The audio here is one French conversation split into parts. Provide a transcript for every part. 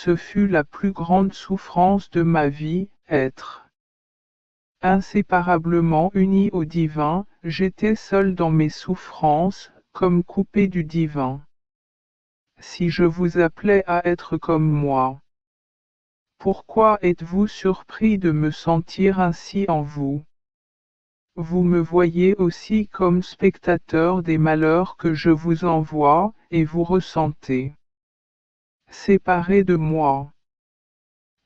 Ce fut la plus grande souffrance de ma vie, être inséparablement uni au divin, j'étais seul dans mes souffrances, comme coupé du divin. Si je vous appelais à être comme moi, pourquoi êtes-vous surpris de me sentir ainsi en vous? Vous me voyez aussi comme spectateur des malheurs que je vous envoie, et vous ressentez. Séparé de moi.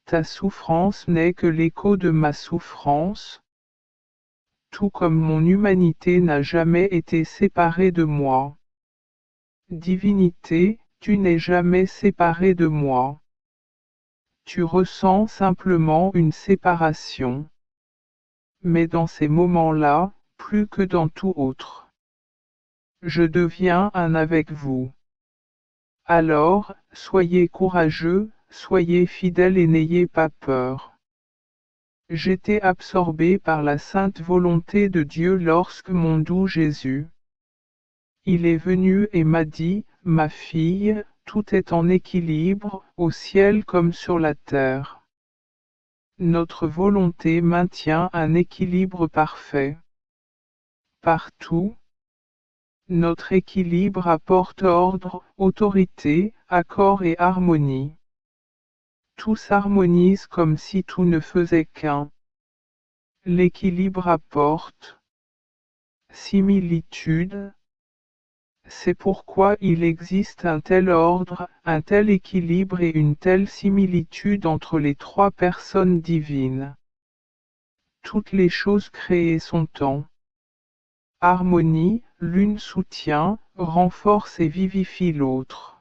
Ta souffrance n'est que l'écho de ma souffrance, tout comme mon humanité n'a jamais été séparée de moi. Divinité, tu n'es jamais séparée de moi. Tu ressens simplement une séparation. Mais dans ces moments-là, plus que dans tout autre, je deviens un avec vous. Alors, soyez courageux, soyez fidèles et n'ayez pas peur. J'étais absorbé par la sainte volonté de Dieu lorsque mon doux Jésus. Il est venu et m'a dit, ma fille, tout est en équilibre, au ciel comme sur la terre. Notre volonté maintient un équilibre parfait. Partout, notre équilibre apporte ordre, autorité, accord et harmonie. Tout s'harmonise comme si tout ne faisait qu'un. L'équilibre apporte similitude. C'est pourquoi il existe un tel ordre, un tel équilibre et une telle similitude entre les trois personnes divines. Toutes les choses créées sont en harmonie, l'une soutient, renforce et vivifie l'autre.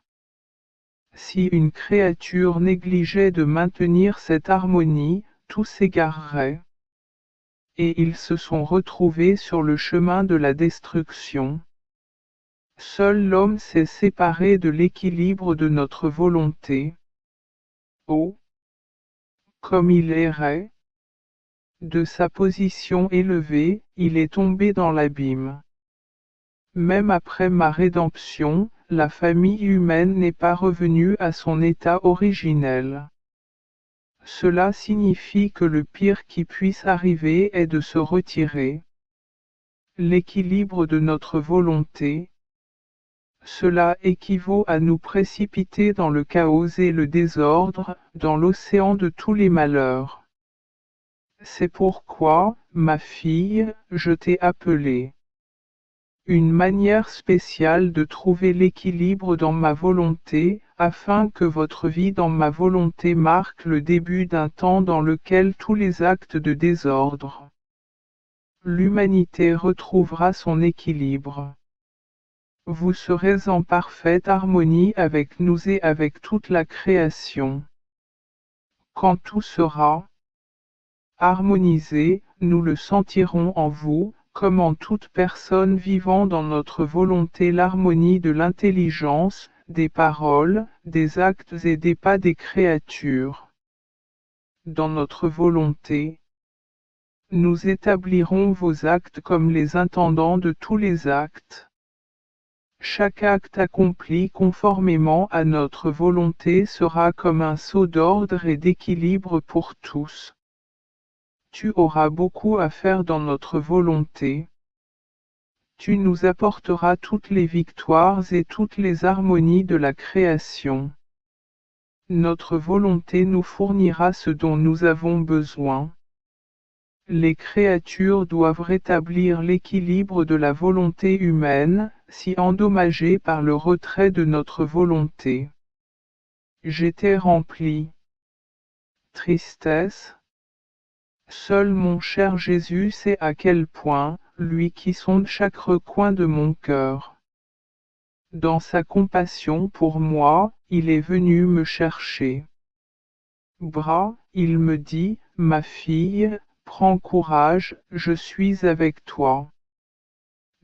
Si une créature négligeait de maintenir cette harmonie, tout s'égarerait. Et ils se sont retrouvés sur le chemin de la destruction. Seul l'homme s'est séparé de l'équilibre de notre volonté. Oh! Comme il errait! De sa position élevée, il est tombé dans l'abîme. Même après ma rédemption, la famille humaine n'est pas revenue à son état originel. Cela signifie que le pire qui puisse arriver est de se retirer. L'équilibre de notre volonté. Cela équivaut à nous précipiter dans le chaos et le désordre, dans l'océan de tous les malheurs. C'est pourquoi, ma fille, je t'ai appelée. Une manière spéciale de trouver l'équilibre dans ma volonté, afin que votre vie dans ma volonté marque le début d'un temps dans lequel tous les actes de désordre. L'humanité retrouvera son équilibre. Vous serez en parfaite harmonie avec nous et avec toute la création. Quand tout sera harmonisé, nous le sentirons en vous, comme en toute personne vivant dans notre volonté l'harmonie de l'intelligence, des paroles, des actes et des pas des créatures. Dans notre volonté, nous établirons vos actes comme les intendants de tous les actes. Chaque acte accompli conformément à notre volonté sera comme un sceau d'ordre et d'équilibre pour tous. Tu auras beaucoup à faire dans notre volonté. Tu nous apporteras toutes les victoires et toutes les harmonies de la création. Notre volonté nous fournira ce dont nous avons besoin. Les créatures doivent rétablir l'équilibre de la volonté humaine, si endommagée par le retrait de notre volonté. J'étais rempli. Tristesse. Seul mon cher Jésus sait à quel point, lui qui sonde chaque recoin de mon cœur. Dans sa compassion pour moi, il est venu me chercher. Bras, il me dit, ma fille, prends courage, je suis avec toi.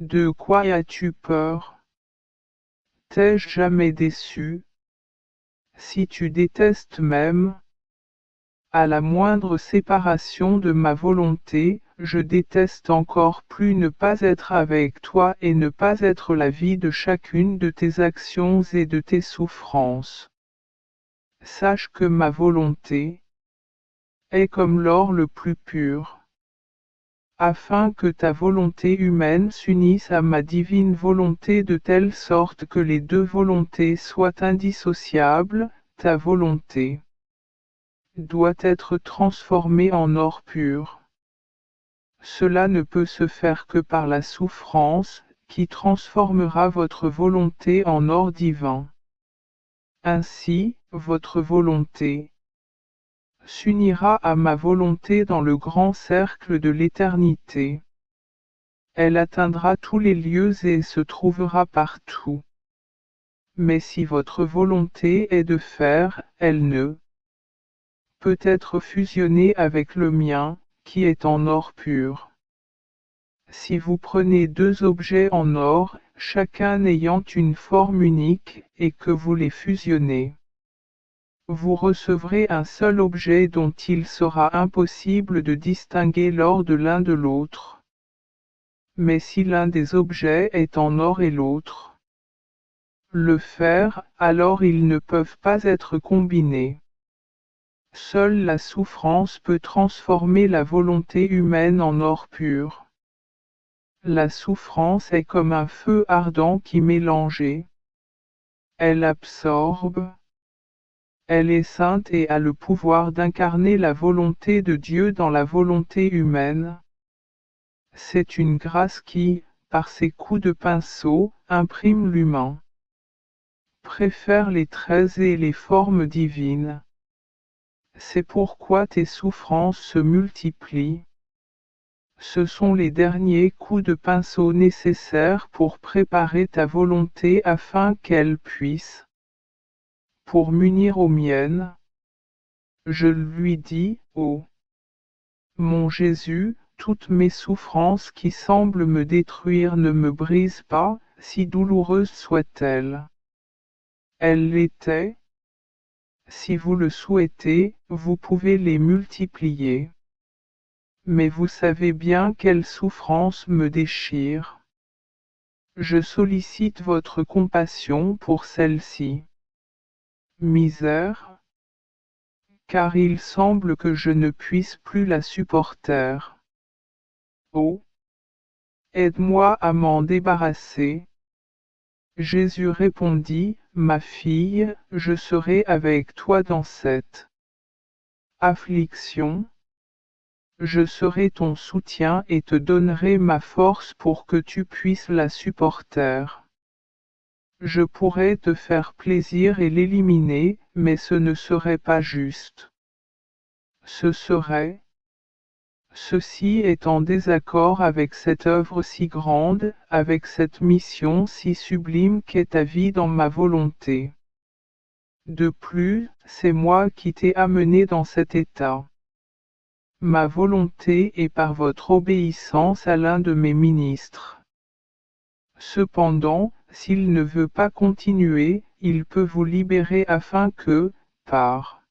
De quoi as-tu peur? T'ai-je jamais déçu? Si tu détestes même, à la moindre séparation de ma volonté, je déteste encore plus ne pas être avec toi et ne pas être la vie de chacune de tes actions et de tes souffrances. Sache que ma volonté est comme l'or le plus pur. Afin que ta volonté humaine s'unisse à ma divine volonté de telle sorte que les deux volontés soient indissociables, ta volonté doit être transformée en or pur. Cela ne peut se faire que par la souffrance, qui transformera votre volonté en or divin. Ainsi, votre volonté s'unira à ma volonté dans le grand cercle de l'éternité. Elle atteindra tous les lieux et se trouvera partout. Mais si votre volonté est de fer, elle ne peut être fusionnée avec le mien, qui est en or pur. Si vous prenez deux objets en or, chacun ayant une forme unique, et que vous les fusionnez, vous recevrez un seul objet dont il sera impossible de distinguer l'or de l'un de l'autre. Mais si l'un des objets est en or et l'autre le fer, alors ils ne peuvent pas être combinés. Seule la souffrance peut transformer la volonté humaine en or pur. La souffrance est comme un feu ardent qui mélangé. Elle absorbe. Elle est sainte et a le pouvoir d'incarner la volonté de Dieu dans la volonté humaine. C'est une grâce qui, par ses coups de pinceau, imprime l'humain. Préfère les traits et les formes divines. C'est pourquoi tes souffrances se multiplient. Ce sont les derniers coups de pinceau nécessaires pour préparer ta volonté afin qu'elle puisse, pour m'unir aux miennes. Je lui dis, ô mon Jésus, toutes mes souffrances qui semblent me détruire ne me brisent pas, si douloureuses soient-elles. Elles l'étaient. Si vous le souhaitez, vous pouvez les multiplier. Mais vous savez bien quelle souffrance me déchire. Je sollicite votre compassion pour celle-ci. Misère. Car il semble que je ne puisse plus la supporter. Oh! Aide-moi à m'en débarrasser. Jésus répondit, ma fille, je serai avec toi dans cette affliction. Je serai ton soutien et te donnerai ma force pour que tu puisses la supporter. Je pourrais te faire plaisir et l'éliminer, mais ce ne serait pas juste. Ce serait. Ceci est en désaccord avec cette œuvre si grande, avec cette mission si sublime qu'est ta vie dans ma volonté. De plus, c'est moi qui t'ai amené dans cet état. Ma volonté est par votre obéissance à l'un de mes ministres. Cependant, s'il ne veut pas continuer, il peut vous libérer afin que, par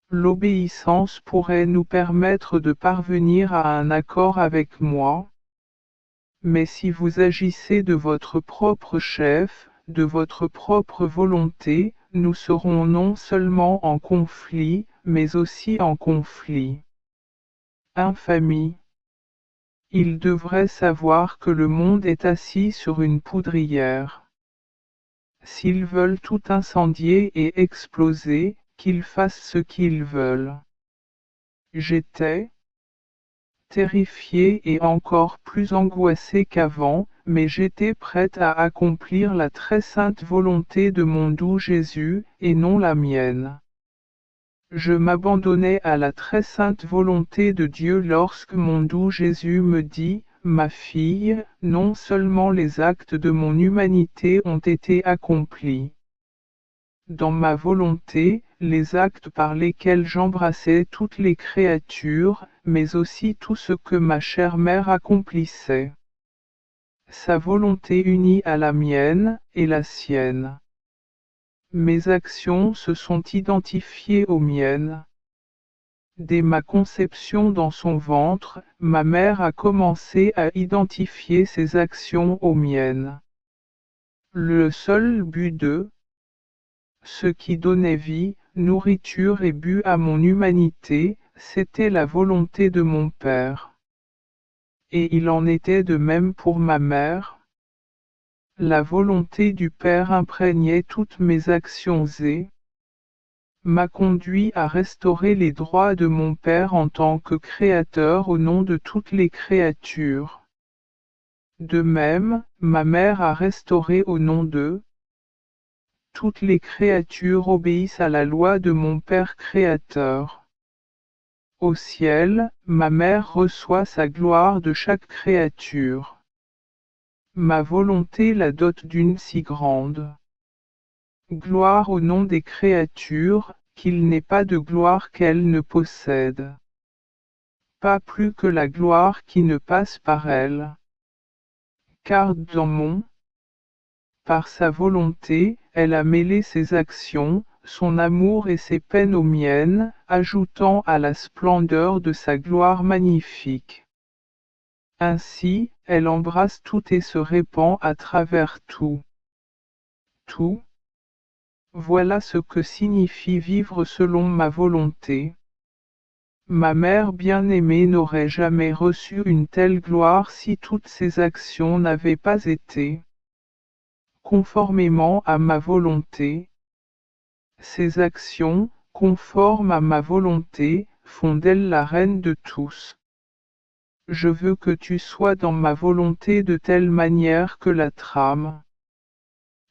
l'obéissance pourrait nous permettre de parvenir à un accord avec moi. Mais si vous agissez de votre propre chef, de votre propre volonté, nous serons non seulement en conflit, mais aussi en conflit. Infamie. Ils devraient savoir que le monde est assis sur une poudrière. S'ils veulent tout incendier et exploser, qu'ils fassent ce qu'ils veulent. J'étais terrifiée et encore plus angoissée qu'avant, mais j'étais prête à accomplir la très sainte volonté de mon doux Jésus, et non la mienne. Je m'abandonnais à la très sainte volonté de Dieu lorsque mon doux Jésus me dit, ma fille, non seulement les actes de mon humanité ont été accomplis. Dans ma volonté, les actes par lesquels j'embrassais toutes les créatures, mais aussi tout ce que ma chère mère accomplissait. Sa volonté unie à la mienne, et la sienne. Mes actions se sont identifiées aux miennes. Dès ma conception dans son ventre, ma mère a commencé à identifier ses actions aux miennes. Le seul but de ce qui donnait vie, nourriture et but à mon humanité, c'était la volonté de mon Père. Et il en était de même pour ma mère. La volonté du Père imprégnait toutes mes actions et m'a conduit à restaurer les droits de mon Père en tant que Créateur au nom de toutes les créatures. De même, ma mère a restauré au nom de toutes les créatures obéissent à la loi de mon Père Créateur. Au ciel, ma mère reçoit sa gloire de chaque créature. Ma volonté la dote d'une si grande gloire au nom des créatures, qu'il n'est pas de gloire qu'elle ne possède. Pas plus que la gloire qui ne passe par elle. Car par sa volonté, elle a mêlé ses actions, son amour et ses peines aux miennes, ajoutant à la splendeur de sa gloire magnifique. Ainsi, elle embrasse tout et se répand à travers tout. Tout. Voilà ce que signifie vivre selon ma volonté. Ma mère bien-aimée n'aurait jamais reçu une telle gloire si toutes ses actions n'avaient pas été conformément à ma volonté. Ses actions, conformes à ma volonté, font d'elle la reine de tous. Je veux que tu sois dans ma volonté de telle manière que la trame.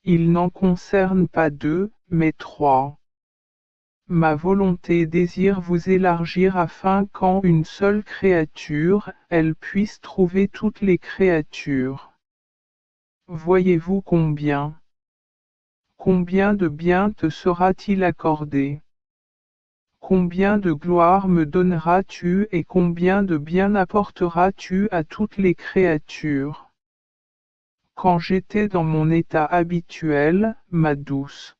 Il n'en concerne pas deux, mais trois. Ma volonté désire vous élargir afin qu'en une seule créature, elle puisse trouver toutes les créatures. Voyez-vous combien de bien te sera-t-il accordé? Combien de gloire me donneras-tu et combien de bien apporteras-tu à toutes les créatures? Quand j'étais dans mon état habituel, ma douce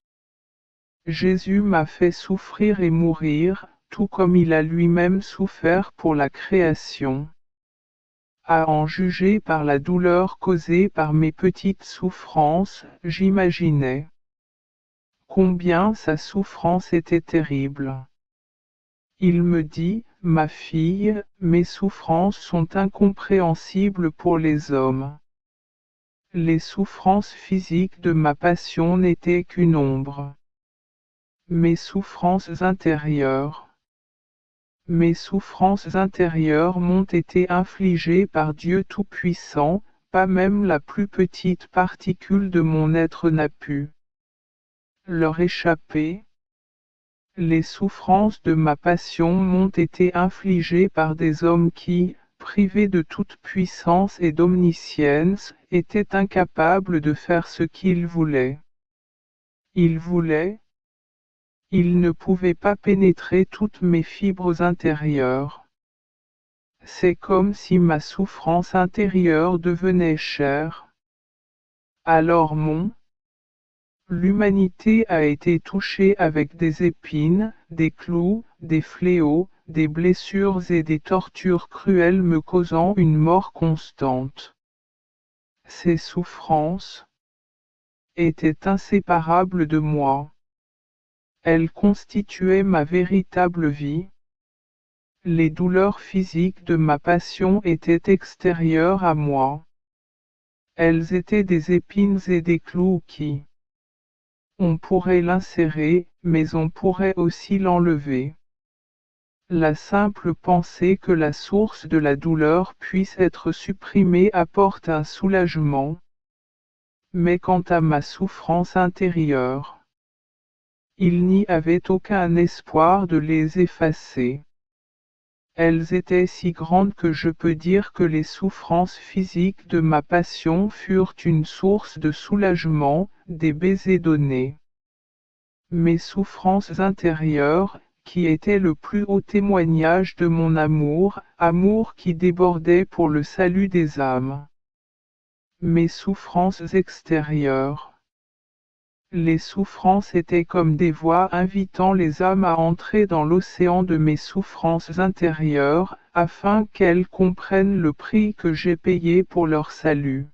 Jésus m'a fait souffrir et mourir, tout comme il a lui-même souffert pour la création. À en juger par la douleur causée par mes petites souffrances, j'imaginais combien sa souffrance était terrible. Il me dit, ma fille, mes souffrances sont incompréhensibles pour les hommes. Les souffrances physiques de ma passion n'étaient qu'une ombre. Mes souffrances intérieures. Mes souffrances intérieures m'ont été infligées par Dieu Tout-Puissant, pas même la plus petite particule de mon être n'a pu leur échapper. Les souffrances de ma passion m'ont été infligées par des hommes qui, privés de toute puissance et d'omniscience, étaient incapables de faire ce qu'ils voulaient. Ils voulaient, ils ne pouvaient pas pénétrer toutes mes fibres intérieures. C'est comme si ma souffrance intérieure devenait chair. Alors l'humanité a été touchée avec des épines, des clous, des fléaux, des blessures et des tortures cruelles me causant une mort constante. Ces souffrances étaient inséparables de moi. Elles constituaient ma véritable vie. Les douleurs physiques de ma passion étaient extérieures à moi. Elles étaient des épines et des clous qui on pourrait l'insérer, mais on pourrait aussi l'enlever. La simple pensée que la source de la douleur puisse être supprimée apporte un soulagement. Mais quant à ma souffrance intérieure, il n'y avait aucun espoir de les effacer. Elles étaient si grandes que je peux dire que les souffrances physiques de ma passion furent une source de soulagement, des baisers donnés. Mes souffrances intérieures, qui étaient le plus haut témoignage de mon amour, amour qui débordait pour le salut des âmes. Mes souffrances extérieures. Les souffrances étaient comme des voies invitant les âmes à entrer dans l'océan de mes souffrances intérieures, afin qu'elles comprennent le prix que j'ai payé pour leur salut.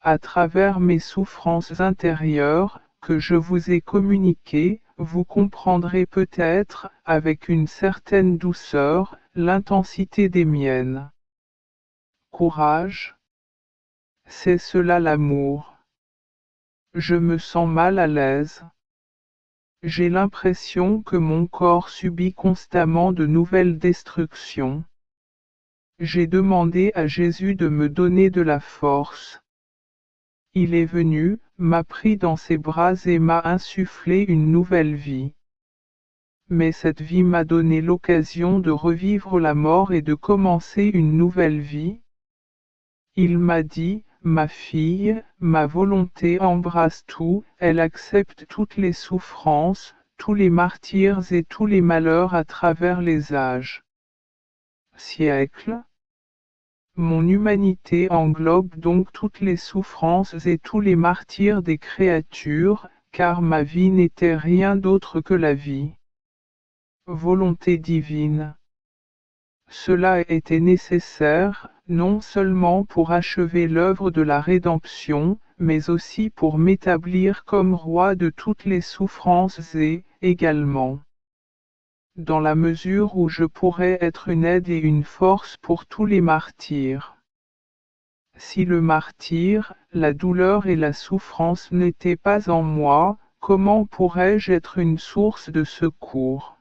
À travers mes souffrances intérieures, que je vous ai communiquées, vous comprendrez peut-être, avec une certaine douceur, l'intensité des miennes. Courage. C'est cela l'amour. Je me sens mal à l'aise. J'ai l'impression que mon corps subit constamment de nouvelles destructions. J'ai demandé à Jésus de me donner de la force. Il est venu, m'a pris dans ses bras et m'a insufflé une nouvelle vie. Mais cette vie m'a donné l'occasion de revivre la mort et de commencer une nouvelle vie. Il m'a dit, ma fille, ma volonté embrasse tout, elle accepte toutes les souffrances, tous les martyrs et tous les malheurs à travers les âges. Siècles. Mon humanité englobe donc toutes les souffrances et tous les martyrs des créatures, car ma vie n'était rien d'autre que la vie. Volonté divine. Cela était nécessaire, non seulement pour achever l'œuvre de la rédemption, mais aussi pour m'établir comme roi de toutes les souffrances et, également, dans la mesure où je pourrais être une aide et une force pour tous les martyrs. Si le martyr, la douleur et la souffrance n'étaient pas en moi, comment pourrais-je être une source de secours?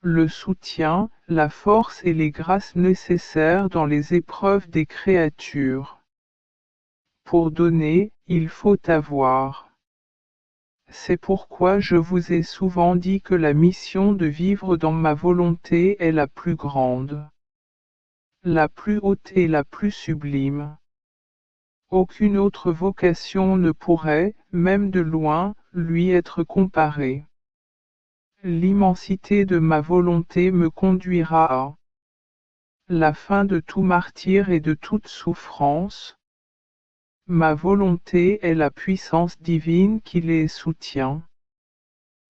Le soutien, la force et les grâces nécessaires dans les épreuves des créatures. Pour donner, il faut avoir. C'est pourquoi je vous ai souvent dit que la mission de vivre dans ma volonté est la plus grande, la plus haute et la plus sublime. Aucune autre vocation ne pourrait, même de loin, lui être comparée. L'immensité de ma volonté me conduira à la fin de tout martyr et de toute souffrance. Ma volonté est la puissance divine qui les soutient.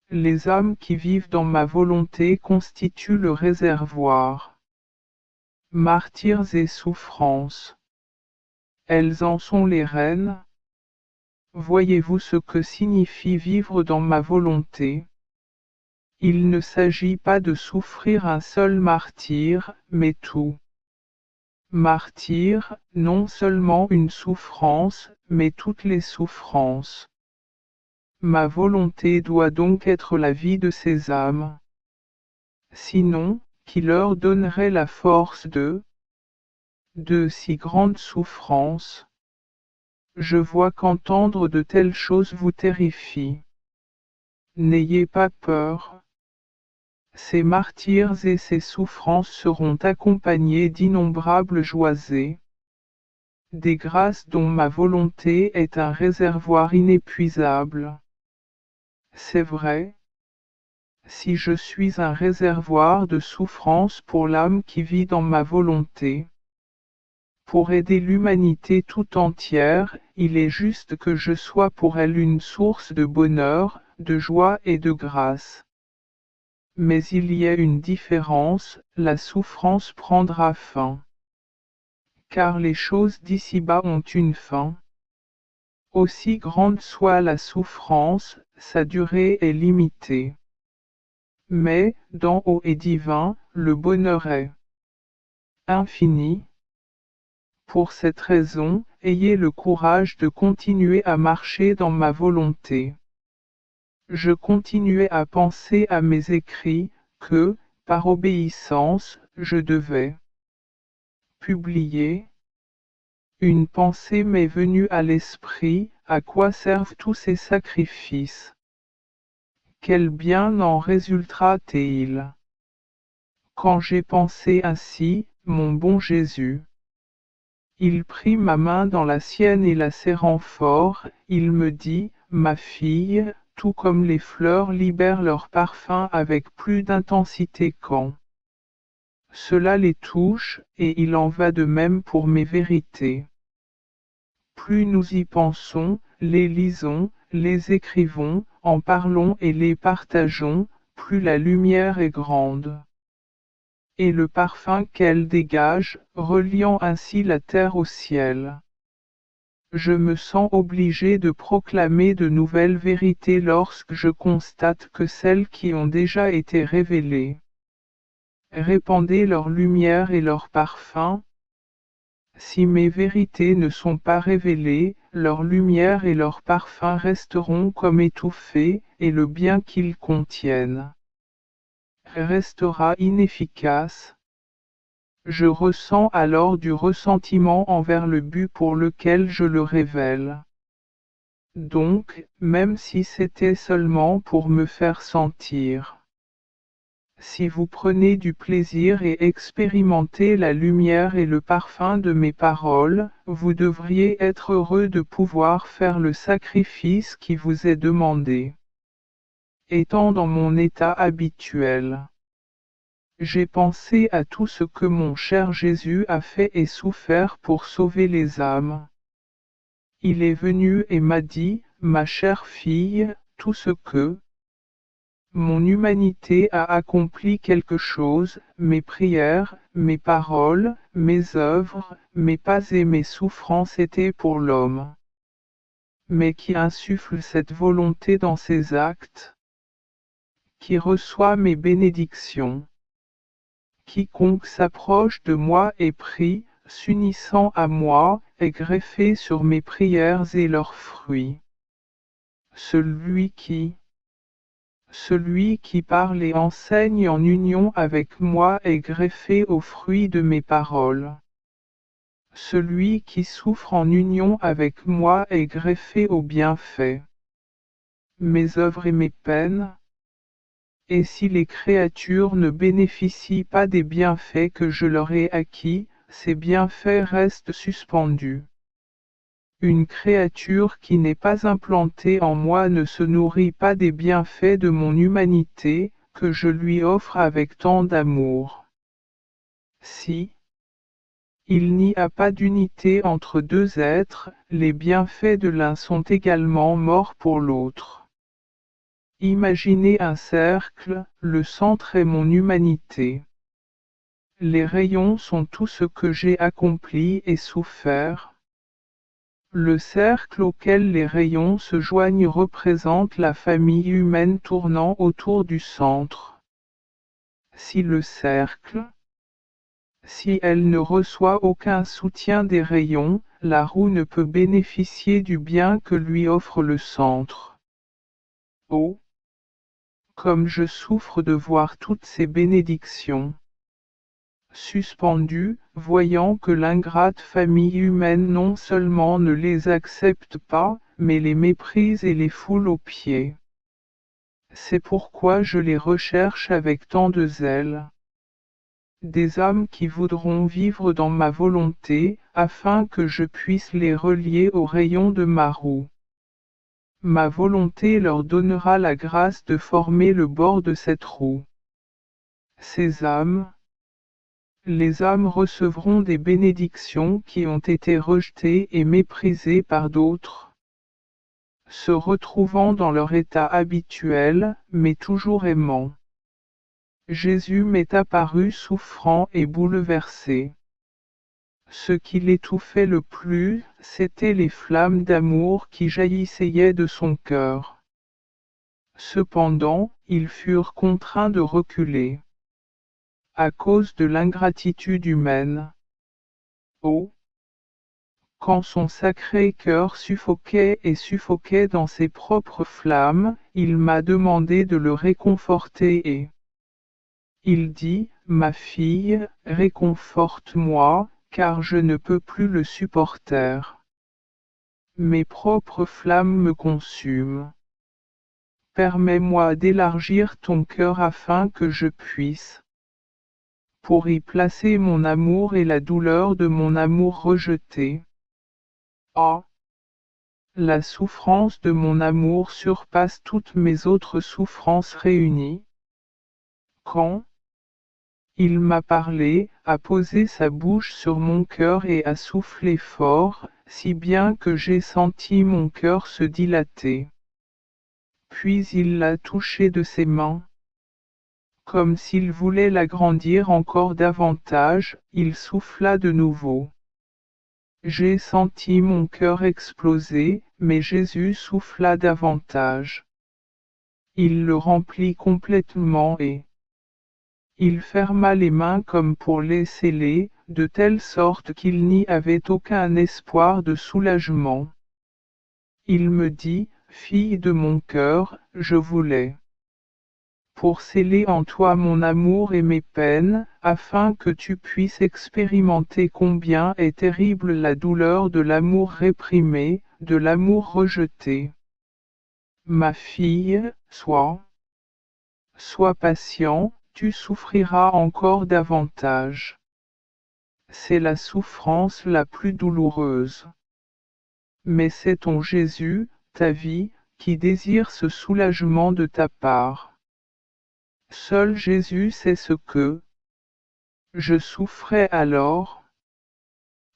Les âmes qui vivent dans ma volonté constituent le réservoir. Martyrs et souffrances. Elles en sont les reines. Voyez-vous ce que signifie vivre dans ma volonté? Il ne s'agit pas de souffrir un seul martyr, mais tout. Martyr, non seulement une souffrance, mais toutes les souffrances. Ma volonté doit donc être la vie de ces âmes. Sinon, qui leur donnerait la force de si grandes souffrances? Je vois qu'entendre de telles choses vous terrifie. N'ayez pas peur. Ces martyrs et ces souffrances seront accompagnés d'innombrables joies et des grâces dont ma volonté est un réservoir inépuisable. C'est vrai. Si je suis un réservoir de souffrance pour l'âme qui vit dans ma volonté, pour aider l'humanité tout entière, il est juste que je sois pour elle une source de bonheur, de joie et de grâce. Mais il y a une différence, la souffrance prendra fin. Car les choses d'ici-bas ont une fin. Aussi grande soit la souffrance, sa durée est limitée. Mais, d'en haut et divin, le bonheur est infini. Pour cette raison, ayez le courage de continuer à marcher dans ma volonté. Je continuais à penser à mes écrits, que, par obéissance, je devais publier. Une pensée m'est venue à l'esprit, à quoi servent tous ces sacrifices? Quel bien en résultera-t-il? Quand j'ai pensé ainsi, mon bon Jésus, il prit ma main dans la sienne et la serrant fort, il me dit, ma fille, tout comme les fleurs libèrent leur parfum avec plus d'intensité quand cela les touche, et il en va de même pour mes vérités. Plus nous y pensons, les lisons, les écrivons, en parlons et les partageons, plus la lumière est grande. Et le parfum qu'elle dégage, reliant ainsi la terre au ciel. Je me sens obligé de proclamer de nouvelles vérités lorsque je constate que celles qui ont déjà été révélées. Répandez leur lumière et leur parfum. Si mes vérités ne sont pas révélées, leur lumière et leur parfum resteront comme étouffés, et le bien qu'ils contiennent restera inefficace. Je ressens alors du ressentiment envers le but pour lequel je le révèle. Donc, même si c'était seulement pour me faire sentir. Si vous prenez du plaisir et expérimentez la lumière et le parfum de mes paroles, vous devriez être heureux de pouvoir faire le sacrifice qui vous est demandé. Étant dans mon état habituel, j'ai pensé à tout ce que mon cher Jésus a fait et souffert pour sauver les âmes. Il est venu et m'a dit, ma chère fille, tout ce que mon humanité a accompli quelque chose, mes prières, mes paroles, mes œuvres, mes pas et mes souffrances étaient pour l'homme. Mais qui insuffle cette volonté dans ses actes? Qui reçoit mes bénédictions? Quiconque s'approche de moi est pris, s'unissant à moi, est greffé sur mes prières et leurs fruits. Celui qui parle et enseigne en union avec moi est greffé aux fruits de mes paroles. Celui qui souffre en union avec moi est greffé aux bienfaits. Mes œuvres et mes peines. Et si les créatures ne bénéficient pas des bienfaits que je leur ai acquis, ces bienfaits restent suspendus. Une créature qui n'est pas implantée en moi ne se nourrit pas des bienfaits de mon humanité, que je lui offre avec tant d'amour. Si il n'y a pas d'unité entre deux êtres, les bienfaits de l'un sont également morts pour l'autre. Imaginez un cercle, le centre est mon humanité. Les rayons sont tout ce que j'ai accompli et souffert. Le cercle auquel les rayons se joignent représente la famille humaine tournant autour du centre. Si elle ne reçoit aucun soutien des rayons, la roue ne peut bénéficier du bien que lui offre le centre. Oh! Comme je souffre de voir toutes ces bénédictions suspendues, voyant que l'ingrate famille humaine non seulement ne les accepte pas, mais les méprise et les foule aux pieds. C'est pourquoi je les recherche avec tant de zèle. Des âmes qui voudront vivre dans ma volonté, afin que je puisse les relier aux rayons de ma roue. Ma volonté leur donnera la grâce de former le bord de cette roue. Ces âmes, les âmes recevront des bénédictions qui ont été rejetées et méprisées par d'autres, se retrouvant dans leur état habituel, mais toujours aimant. Jésus m'est apparu souffrant et bouleversé. Ce qui l'étouffait le plus, c'étaient les flammes d'amour qui jaillissaient de son cœur. Cependant, ils furent contraints de reculer. À cause de l'ingratitude humaine. Oh! Quand son sacré cœur suffoquait et suffoquait dans ses propres flammes, il m'a demandé de le réconforter et il dit, ma fille, réconforte-moi, car je ne peux plus le supporter. Mes propres flammes me consument. Permets-moi d'élargir ton cœur afin que je puisse, pour y placer mon amour et la douleur de mon amour rejeté. Ah! La souffrance de mon amour surpasse toutes mes autres souffrances réunies. Quand il m'a parlé, a posé sa bouche sur mon cœur et a soufflé fort, si bien que j'ai senti mon cœur se dilater. Puis il l'a touché de ses mains. Comme s'il voulait l'agrandir encore davantage, il souffla de nouveau. J'ai senti mon cœur exploser, mais Jésus souffla davantage. Il le remplit complètement et il ferma les mains comme pour les sceller, de telle sorte qu'il n'y avait aucun espoir de soulagement. Il me dit, fille de mon cœur, je voulais pour sceller en toi mon amour et mes peines, afin que tu puisses expérimenter combien est terrible la douleur de l'amour réprimé, de l'amour rejeté. Ma fille, sois patient, tu souffriras encore davantage. C'est la souffrance la plus douloureuse. Mais c'est ton Jésus, ta vie, qui désire ce soulagement de ta part. Seul Jésus sait ce que je souffrais alors.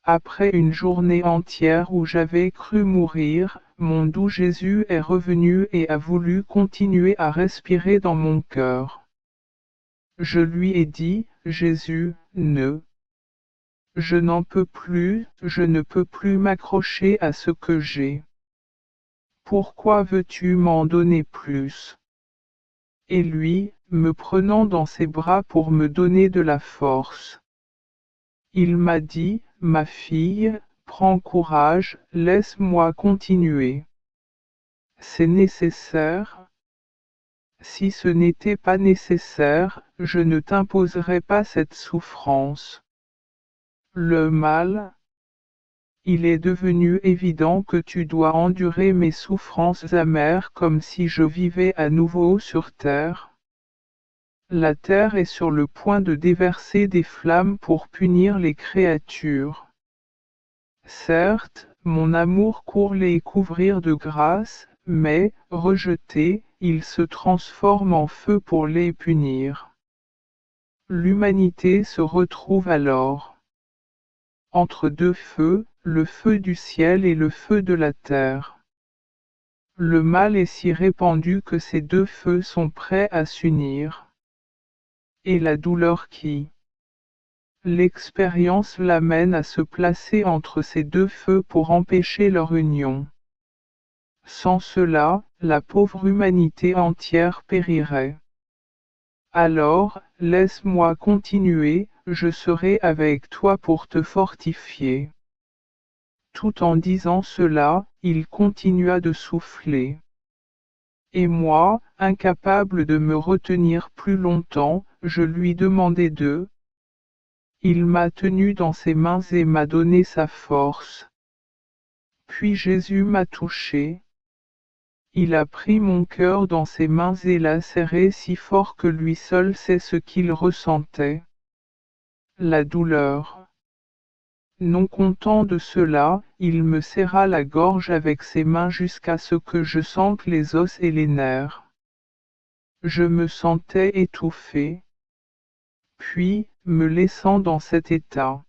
Après une journée entière où j'avais cru mourir, mon doux Jésus est revenu et a voulu continuer à respirer dans mon cœur. Je lui ai dit, Jésus, je n'en peux plus, je ne peux plus m'accrocher à ce que j'ai. Pourquoi veux-tu m'en donner plus? Et lui, me prenant dans ses bras pour me donner de la force. Il m'a dit, ma fille, prends courage, laisse-moi continuer. C'est nécessaire? Si ce n'était pas nécessaire, je ne t'imposerais pas cette souffrance. Le mal? Il est devenu évident que tu dois endurer mes souffrances amères comme si je vivais à nouveau sur terre. La terre est sur le point de déverser des flammes pour punir les créatures. Certes, mon amour court les couvrir de grâce, mais, rejeté, il se transforme en feu pour les punir. L'humanité se retrouve alors entre deux feux, le feu du ciel et le feu de la terre. Le mal est si répandu que ces deux feux sont prêts à s'unir. Et la douleur qui l'expérience l'amène à se placer entre ces deux feux pour empêcher leur union. Sans cela, la pauvre humanité entière périrait. Alors, laisse-moi continuer, je serai avec toi pour te fortifier. Tout en disant cela, il continua de souffler. Et moi, incapable de me retenir plus longtemps, je lui demandai de. Il m'a tenu dans ses mains et m'a donné sa force. Puis Jésus m'a touché. Il a pris mon cœur dans ses mains et l'a serré si fort que lui seul sait ce qu'il ressentait. La douleur. Non content de cela, il me serra la gorge avec ses mains jusqu'à ce que je sente les os et les nerfs. Je me sentais étouffé. Puis, me laissant dans cet état.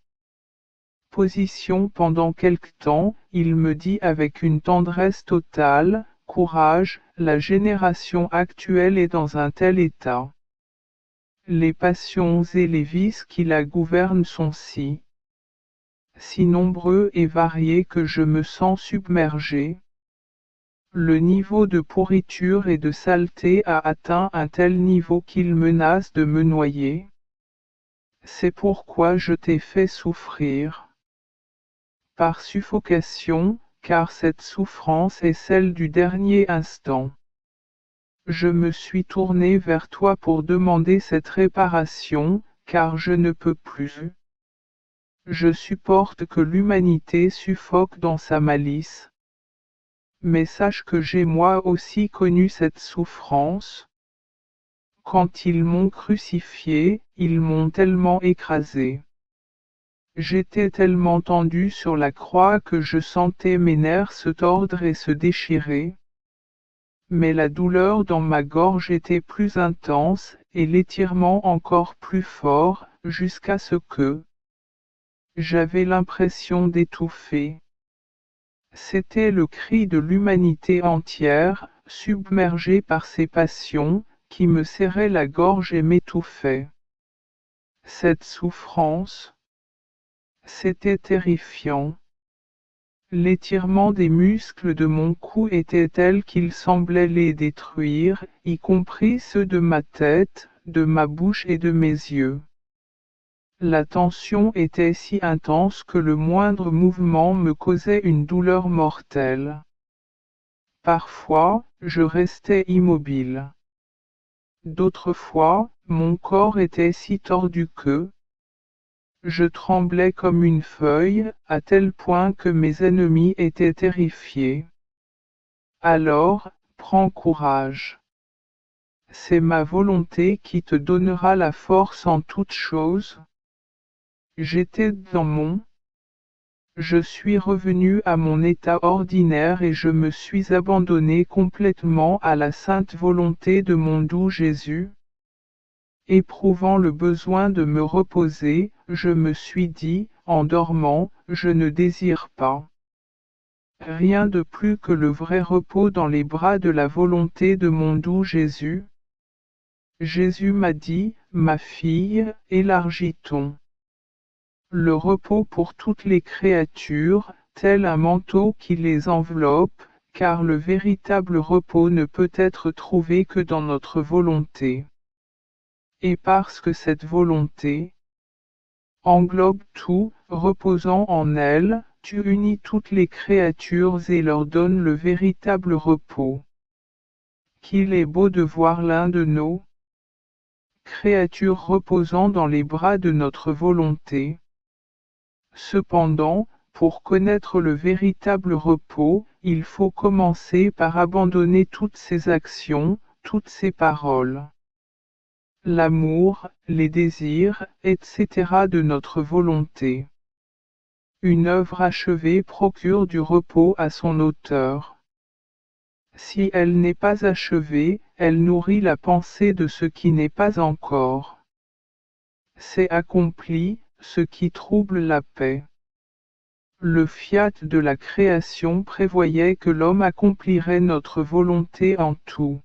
Position pendant quelque temps, il me dit avec une tendresse totale, courage, la génération actuelle est dans un tel état. Les passions et les vices qui la gouvernent sont si nombreux et variés que je me sens submergé. Le niveau de pourriture et de saleté a atteint un tel niveau qu'il menace de me noyer. C'est pourquoi je t'ai fait souffrir. Par suffocation, car cette souffrance est celle du dernier instant. Je me suis tourné vers toi pour demander cette réparation, car je ne peux plus. Je supporte que l'humanité suffoque dans sa malice. Mais sache que j'ai moi aussi connu cette souffrance. Quand ils m'ont crucifié, ils m'ont tellement écrasé. J'étais tellement tendu sur la croix que je sentais mes nerfs se tordre et se déchirer. Mais la douleur dans ma gorge était plus intense, et l'étirement encore plus fort, jusqu'à ce que j'avais l'impression d'étouffer. C'était le cri de l'humanité entière, submergée par ses passions, qui me serrait la gorge et m'étouffait. Cette souffrance, c'était terrifiant. L'étirement des muscles de mon cou était tel qu'il semblait les détruire, y compris ceux de ma tête, de ma bouche et de mes yeux. La tension était si intense que le moindre mouvement me causait une douleur mortelle. Parfois, je restais immobile. D'autres fois, mon corps était si tordu que je tremblais comme une feuille, à tel point que mes ennemis étaient terrifiés. Alors, prends courage. C'est ma volonté qui te donnera la force en toutes choses. J'étais dans mon Je suis revenu à mon état ordinaire et je me suis abandonné complètement à la sainte volonté de mon doux Jésus. Éprouvant le besoin de me reposer, je me suis dit, en dormant, je ne désire pas rien de plus que le vrai repos dans les bras de la volonté de mon doux Jésus. Jésus m'a dit, ma fille, élargis ton le repos pour toutes les créatures, tel un manteau qui les enveloppe, car le véritable repos ne peut être trouvé que dans notre volonté. Et parce que cette volonté englobe tout, reposant en elle, tu unis toutes les créatures et leur donnes le véritable repos. Qu'il est beau de voir l'un de nos créatures reposant dans les bras de notre volonté. Cependant, pour connaître le véritable repos, il faut commencer par abandonner toutes ses actions, toutes ses paroles. L'amour, les désirs, etc. de notre volonté. Une œuvre achevée procure du repos à son auteur. Si elle n'est pas achevée, elle nourrit la pensée de ce qui n'est pas encore. C'est accompli, ce qui trouble la paix. Le fiat de la création prévoyait que l'homme accomplirait notre volonté en tout.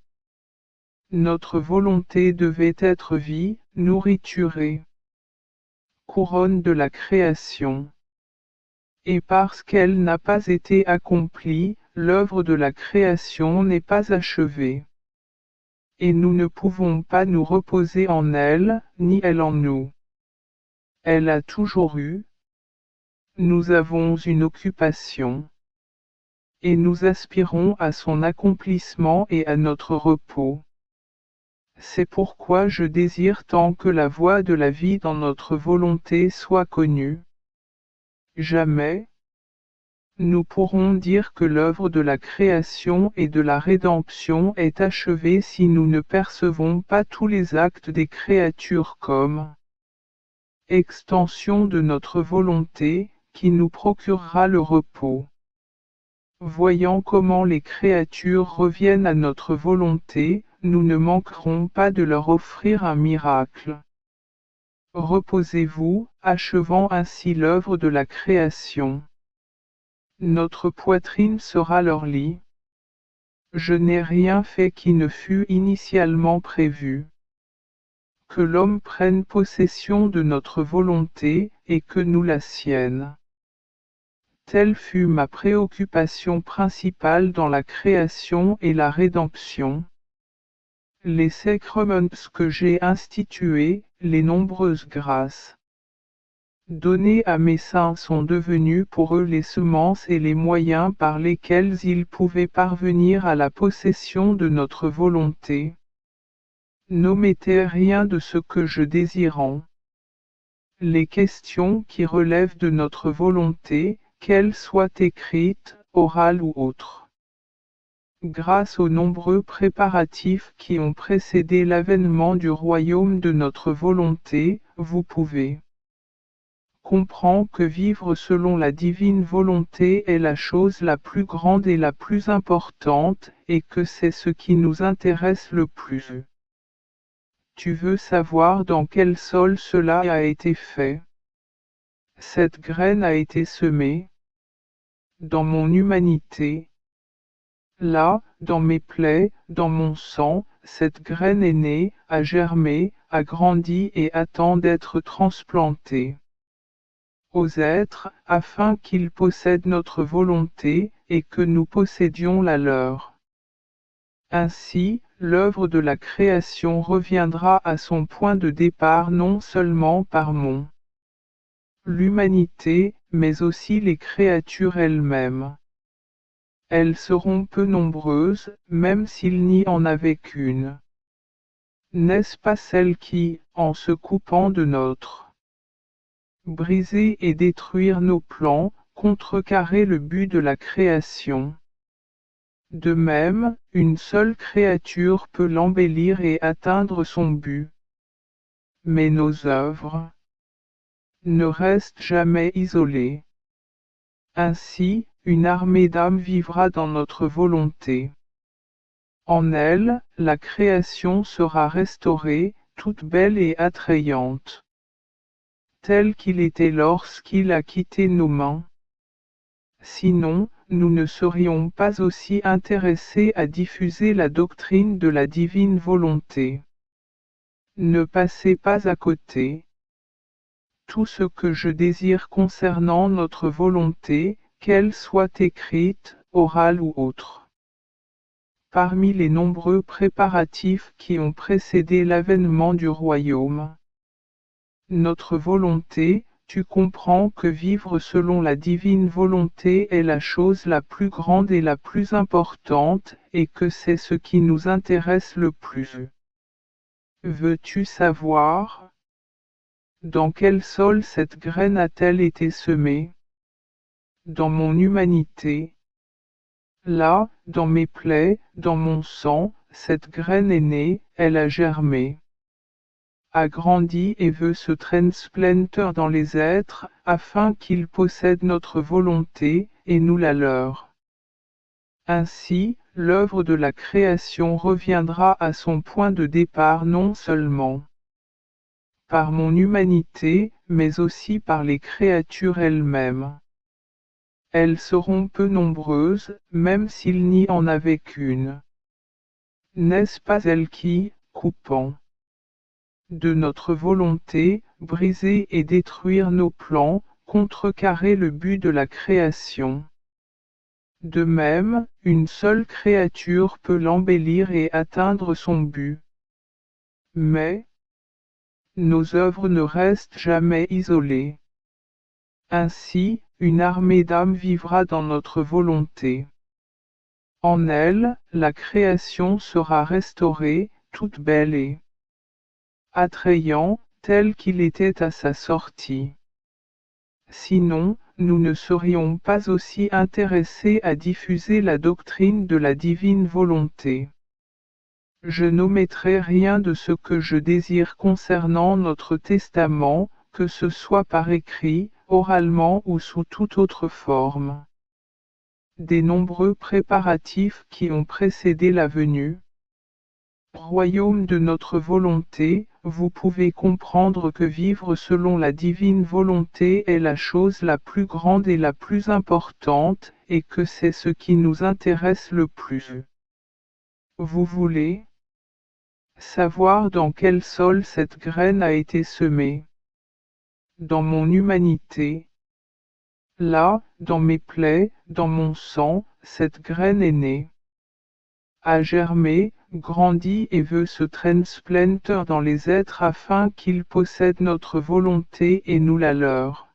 Notre volonté devait être vie, nourriture et couronne de la création. Et parce qu'elle n'a pas été accomplie, l'œuvre de la création n'est pas achevée. Et nous ne pouvons pas nous reposer en elle, ni elle en nous. Elle a toujours eu. Nous avons une occupation. Et nous aspirons à son accomplissement et à notre repos. C'est pourquoi je désire tant que la voie de la vie dans notre volonté soit connue. Jamais nous pourrons dire que l'œuvre de la création et de la rédemption est achevée si nous ne percevons pas tous les actes des créatures comme extension de notre volonté, qui nous procurera le repos. Voyant comment les créatures reviennent à notre volonté, nous ne manquerons pas de leur offrir un miracle. Reposez-vous, achevant ainsi l'œuvre de la création. Notre poitrine sera leur lit. Je n'ai rien fait qui ne fût initialement prévu. Que l'homme prenne possession de notre volonté, et que nous la sienne. Telle fut ma préoccupation principale dans la création et la rédemption. Les sacrements que j'ai institués, les nombreuses grâces données à mes saints sont devenus pour eux les semences et les moyens par lesquels ils pouvaient parvenir à la possession de notre volonté. N'omettez rien de ce que je désire. Les questions qui relèvent de notre volonté, qu'elles soient écrites, orales ou autres. Grâce aux nombreux préparatifs qui ont précédé l'avènement du royaume de notre volonté, vous pouvez comprendre que vivre selon la divine volonté est la chose la plus grande et la plus importante, et que c'est ce qui nous intéresse le plus. Tu veux savoir dans quel sol cela a été fait? Cette graine a été semée dans mon humanité. Là, dans mes plaies, dans mon sang, cette graine est née, a germé, a grandi et attend d'être transplantée. aux êtres, afin qu'ils possèdent notre volonté, et que nous possédions la leur. Ainsi, l'œuvre de la création reviendra à son point de départ non seulement par l'humanité, mais aussi les créatures elles-mêmes. Elles seront peu nombreuses, même s'il n'y en avait qu'une. N'est-ce pas celle qui, en se coupant de notre briser et détruire nos plans, contrecarrer le but de la création? De même, une seule créature peut l'embellir et atteindre son but. Mais nos œuvres ne restent jamais isolées. Ainsi, une armée d'âmes vivra dans notre volonté. En elle, la création sera restaurée, toute belle et attrayante, tel qu'il était lorsqu'il a quitté nos mains. Sinon, nous ne serions pas aussi intéressés à diffuser la doctrine de la divine volonté. Ne passez pas à côté. Tout ce que je désire concernant notre volonté, qu'elle soit écrite, orale ou autre. Parmi les nombreux préparatifs qui ont précédé l'avènement du royaume. Notre volonté, tu comprends que vivre selon la divine volonté est la chose la plus grande et la plus importante, et que c'est ce qui nous intéresse le plus. Veux-tu savoir dans quel sol cette graine a-t-elle été semée? Dans mon humanité. Là, dans mes plaies, dans mon sang, cette graine est née, elle a germé, a grandi et veut se transplanter dans les êtres, afin qu'ils possèdent notre volonté, et nous la leur. Ainsi, l'œuvre de la création reviendra à son point de départ non seulement par mon humanité, mais aussi par les créatures elles-mêmes. Elles seront peu nombreuses, même s'il n'y en avait qu'une. N'est-ce pas elle qui, coupant de notre volonté, briser et détruire nos plans, contrecarrer le but de la création? De même, une seule créature peut l'embellir et atteindre son but. Mais nos œuvres ne restent jamais isolées. Ainsi, une armée d'âmes vivra dans notre volonté. En elle, la création sera restaurée, toute belle et attrayant, tel qu'il était à sa sortie. Sinon, nous ne serions pas aussi intéressés à diffuser la doctrine de la divine volonté. Je n'omettrai rien de ce que je désire concernant notre testament, que ce soit par écrit, oralement ou sous toute autre forme. Des nombreux préparatifs qui ont précédé la venue. Royaume de notre volonté, vous pouvez comprendre que vivre selon la divine volonté est la chose la plus grande et la plus importante, et que c'est ce qui nous intéresse le plus. Vous voulez savoir dans quel sol cette graine a été semée? Dans mon humanité. Là, dans mes plaies, dans mon sang, cette graine est née, a germé, grandi et veut se transplanter dans les êtres afin qu'ils possèdent notre volonté et nous la leur.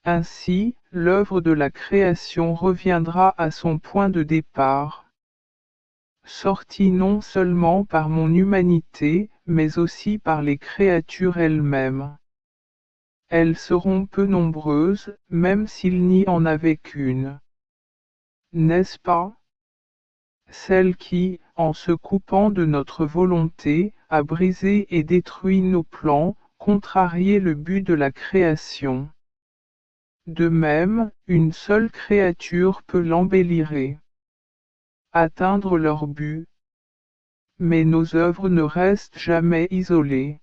Ainsi, l'œuvre de la création reviendra à son point de départ. Sortie non seulement par mon humanité, mais aussi par les créatures elles-mêmes. Elles seront peu nombreuses, même s'il n'y en avait qu'une. N'est-ce pas? Celle qui, en se coupant de notre volonté, a brisé et détruit nos plans, contrarié le but de la création. De même, une seule créature peut l'embellir et atteindre leur but. Mais nos œuvres ne restent jamais isolées.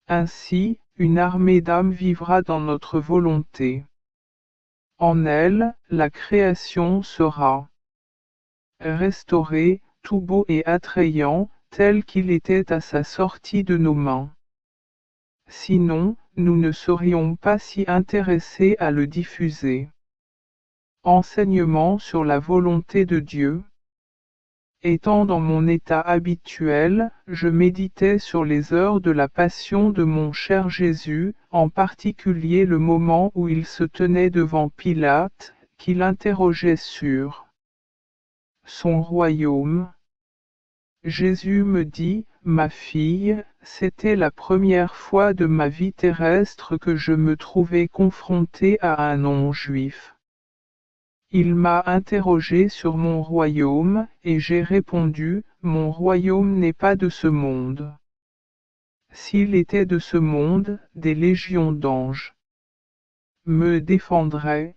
Ainsi, une armée d'âmes vivra dans notre volonté. En elle, la création sera restaurée, tout beau et attrayant, tel qu'il était à sa sortie de nos mains. Sinon, nous ne serions pas si intéressés à le diffuser. Enseignement sur la volonté de Dieu. Étant dans mon état habituel, je méditais sur les heures de la passion de mon cher Jésus, en particulier le moment où il se tenait devant Pilate, qui l'interrogeait sur son royaume. Jésus me dit, ma fille, c'était la première fois de ma vie terrestre que je me trouvais confronté à un non-juif. Il m'a interrogé sur mon royaume, et j'ai répondu, mon royaume n'est pas de ce monde. S'il était de ce monde, des légions d'anges me défendraient.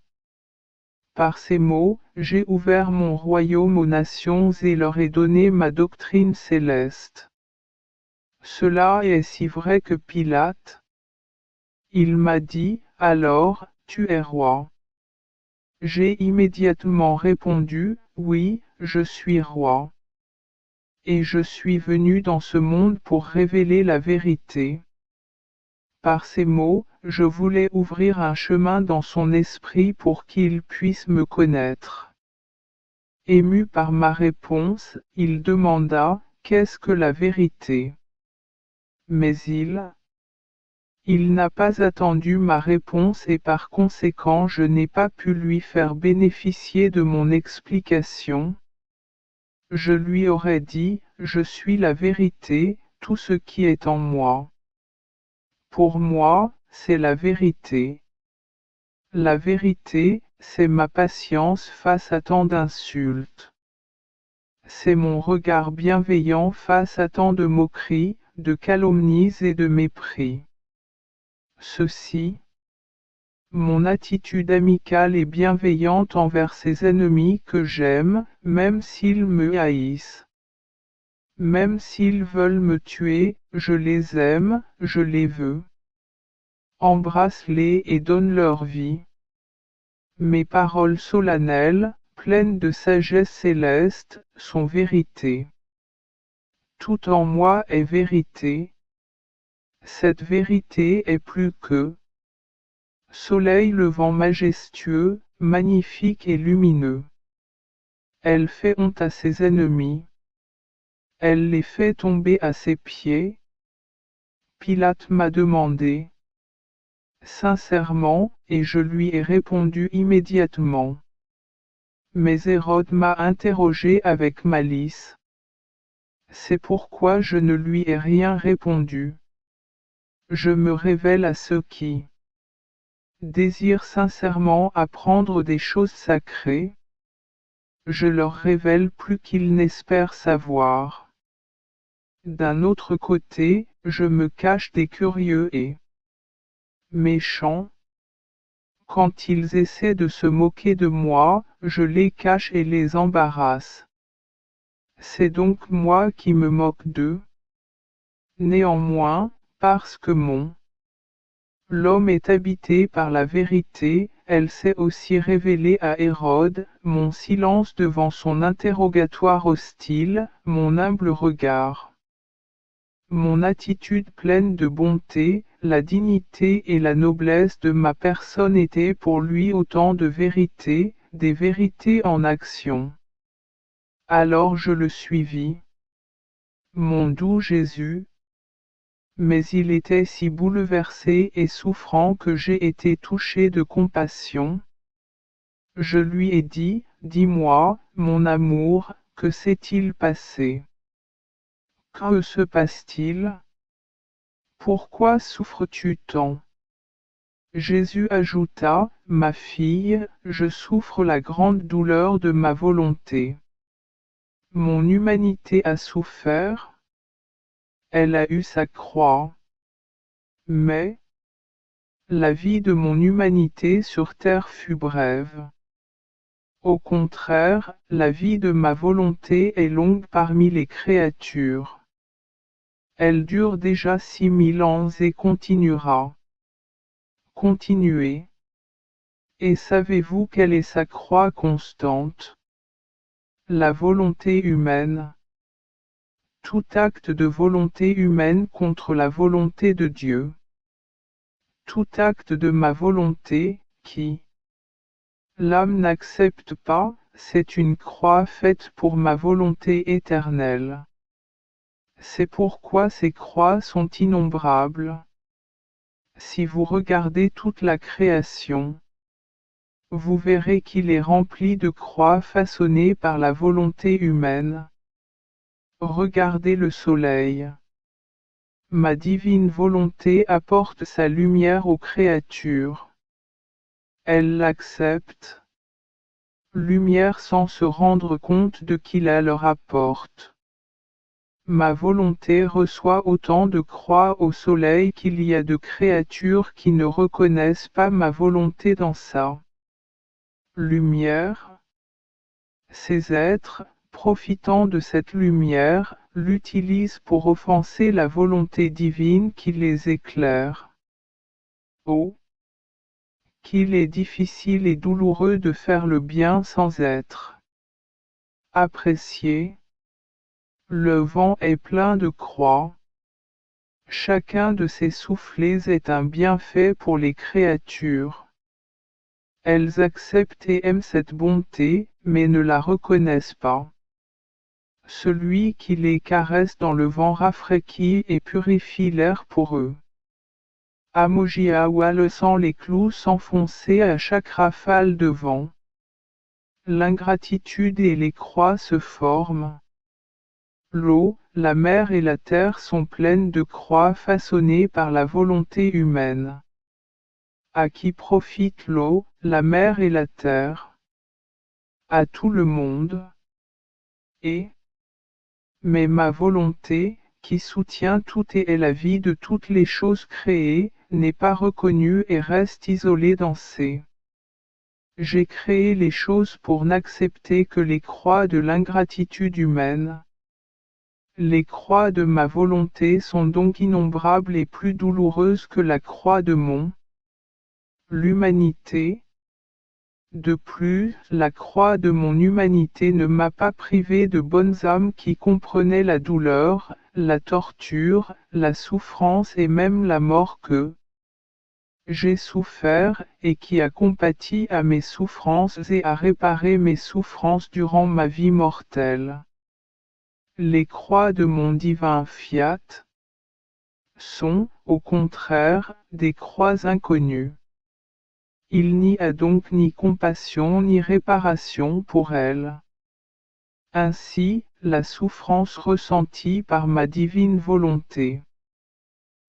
Par ces mots, j'ai ouvert mon royaume aux nations et leur ai donné ma doctrine céleste. Cela est si vrai que Pilate. Il m'a dit, alors, tu es roi. J'ai immédiatement répondu, oui, je suis roi. Et je suis venu dans ce monde pour révéler la vérité. Par ces mots, je voulais ouvrir un chemin dans son esprit pour qu'il puisse me connaître. Ému par ma réponse, il demanda, qu'est-ce que la vérité? Mais il n'a pas attendu ma réponse et par conséquent je n'ai pas pu lui faire bénéficier de mon explication. Je lui aurais dit, je suis la vérité, tout ce qui est en moi. Pour moi, c'est la vérité. La vérité, c'est ma patience face à tant d'insultes. C'est mon regard bienveillant face à tant de moqueries, de calomnies et de mépris. Ceci, mon attitude amicale et bienveillante envers ces ennemis que j'aime, même s'ils me haïssent. Même s'ils veulent me tuer, je les aime, je les veux. Embrasse-les et donne leur vie. Mes paroles solennelles, pleines de sagesse céleste, sont vérité. Tout en moi est vérité. Cette vérité est plus que soleil levant majestueux, magnifique et lumineux. Elle fait honte à ses ennemis. Elle les fait tomber à ses pieds. Pilate m'a demandé sincèrement, et je lui ai répondu immédiatement. Mais Hérode m'a interrogé avec malice. C'est pourquoi je ne lui ai rien répondu. Je me révèle à ceux qui désirent sincèrement apprendre des choses sacrées. Je leur révèle plus qu'ils n'espèrent savoir. D'un autre côté, je me cache des curieux et méchants. Quand ils essaient de se moquer de moi, je les cache et les embarrasse. C'est donc moi qui me moque d'eux. Néanmoins, parce que l'homme est habité par la vérité, elle s'est aussi révélée à Hérode, mon silence devant son interrogatoire hostile, mon humble regard. Mon attitude pleine de bonté, la dignité et la noblesse de ma personne étaient pour lui autant de vérités, des vérités en action. Alors je le suivis. Mon doux Jésus. Mais il était si bouleversé et souffrant que j'ai été touché de compassion. Je lui ai dit, dis-moi, mon amour, que s'est-il passé? Que se passe-t-il? Pourquoi souffres-tu tant? Jésus ajouta, ma fille, je souffre la grande douleur de ma volonté. Mon humanité a souffert. Elle a eu sa croix. Mais la vie de mon humanité sur terre fut brève. Au contraire, la vie de ma volonté est longue parmi les créatures. Elle dure déjà 6000 ans et continuera. Continuez. Et savez-vous quelle est sa croix constante? La volonté humaine. Tout acte de volonté humaine contre la volonté de Dieu. tout acte de ma volonté, qui l'âme n'accepte pas, c'est une croix faite pour ma volonté éternelle. C'est pourquoi ces croix sont innombrables. Si vous regardez toute la création, vous verrez qu'il est rempli de croix façonnées par la volonté humaine. Regardez le soleil. Ma divine volonté apporte sa lumière aux créatures. Elle l'accepte. Lumière sans se rendre compte de qui la leur apporte. Ma volonté reçoit autant de croix au soleil qu'il y a de créatures qui ne reconnaissent pas ma volonté dans sa lumière. Ces êtres, profitant de cette lumière, l'utilisent pour offenser la volonté divine qui les éclaire. Oh! Qu'il est difficile et douloureux de faire le bien sans être apprécié. Le vent est plein de croix. Chacun de ces soufflets est un bienfait pour les créatures. Elles acceptent et aiment cette bonté, mais ne la reconnaissent pas. Celui qui les caresse dans le vent rafraîchit et purifie l'air pour eux. Amojiawa le sent les clous s'enfoncer à chaque rafale de vent. L'ingratitude et les croix se forment. L'eau, la mer et la terre sont pleines de croix façonnées par la volonté humaine. À qui profitent l'eau, la mer et la terre? À tout le monde. Mais ma volonté, qui soutient tout et est la vie de toutes les choses créées, n'est pas reconnue et reste isolée dans ses. J'ai créé les choses pour n'accepter que les croix de l'ingratitude humaine. Les croix de ma volonté sont donc innombrables et plus douloureuses que la croix de l'humanité. De plus, la croix de mon humanité ne m'a pas privé de bonnes âmes qui comprenaient la douleur, la torture, la souffrance et même la mort que j'ai souffert, et qui a compati à mes souffrances et a réparé mes souffrances durant ma vie mortelle. Les croix de mon divin fiat sont, au contraire, des croix inconnues. Il n'y a donc ni compassion ni réparation pour elles. Ainsi, la souffrance ressentie par ma divine volonté.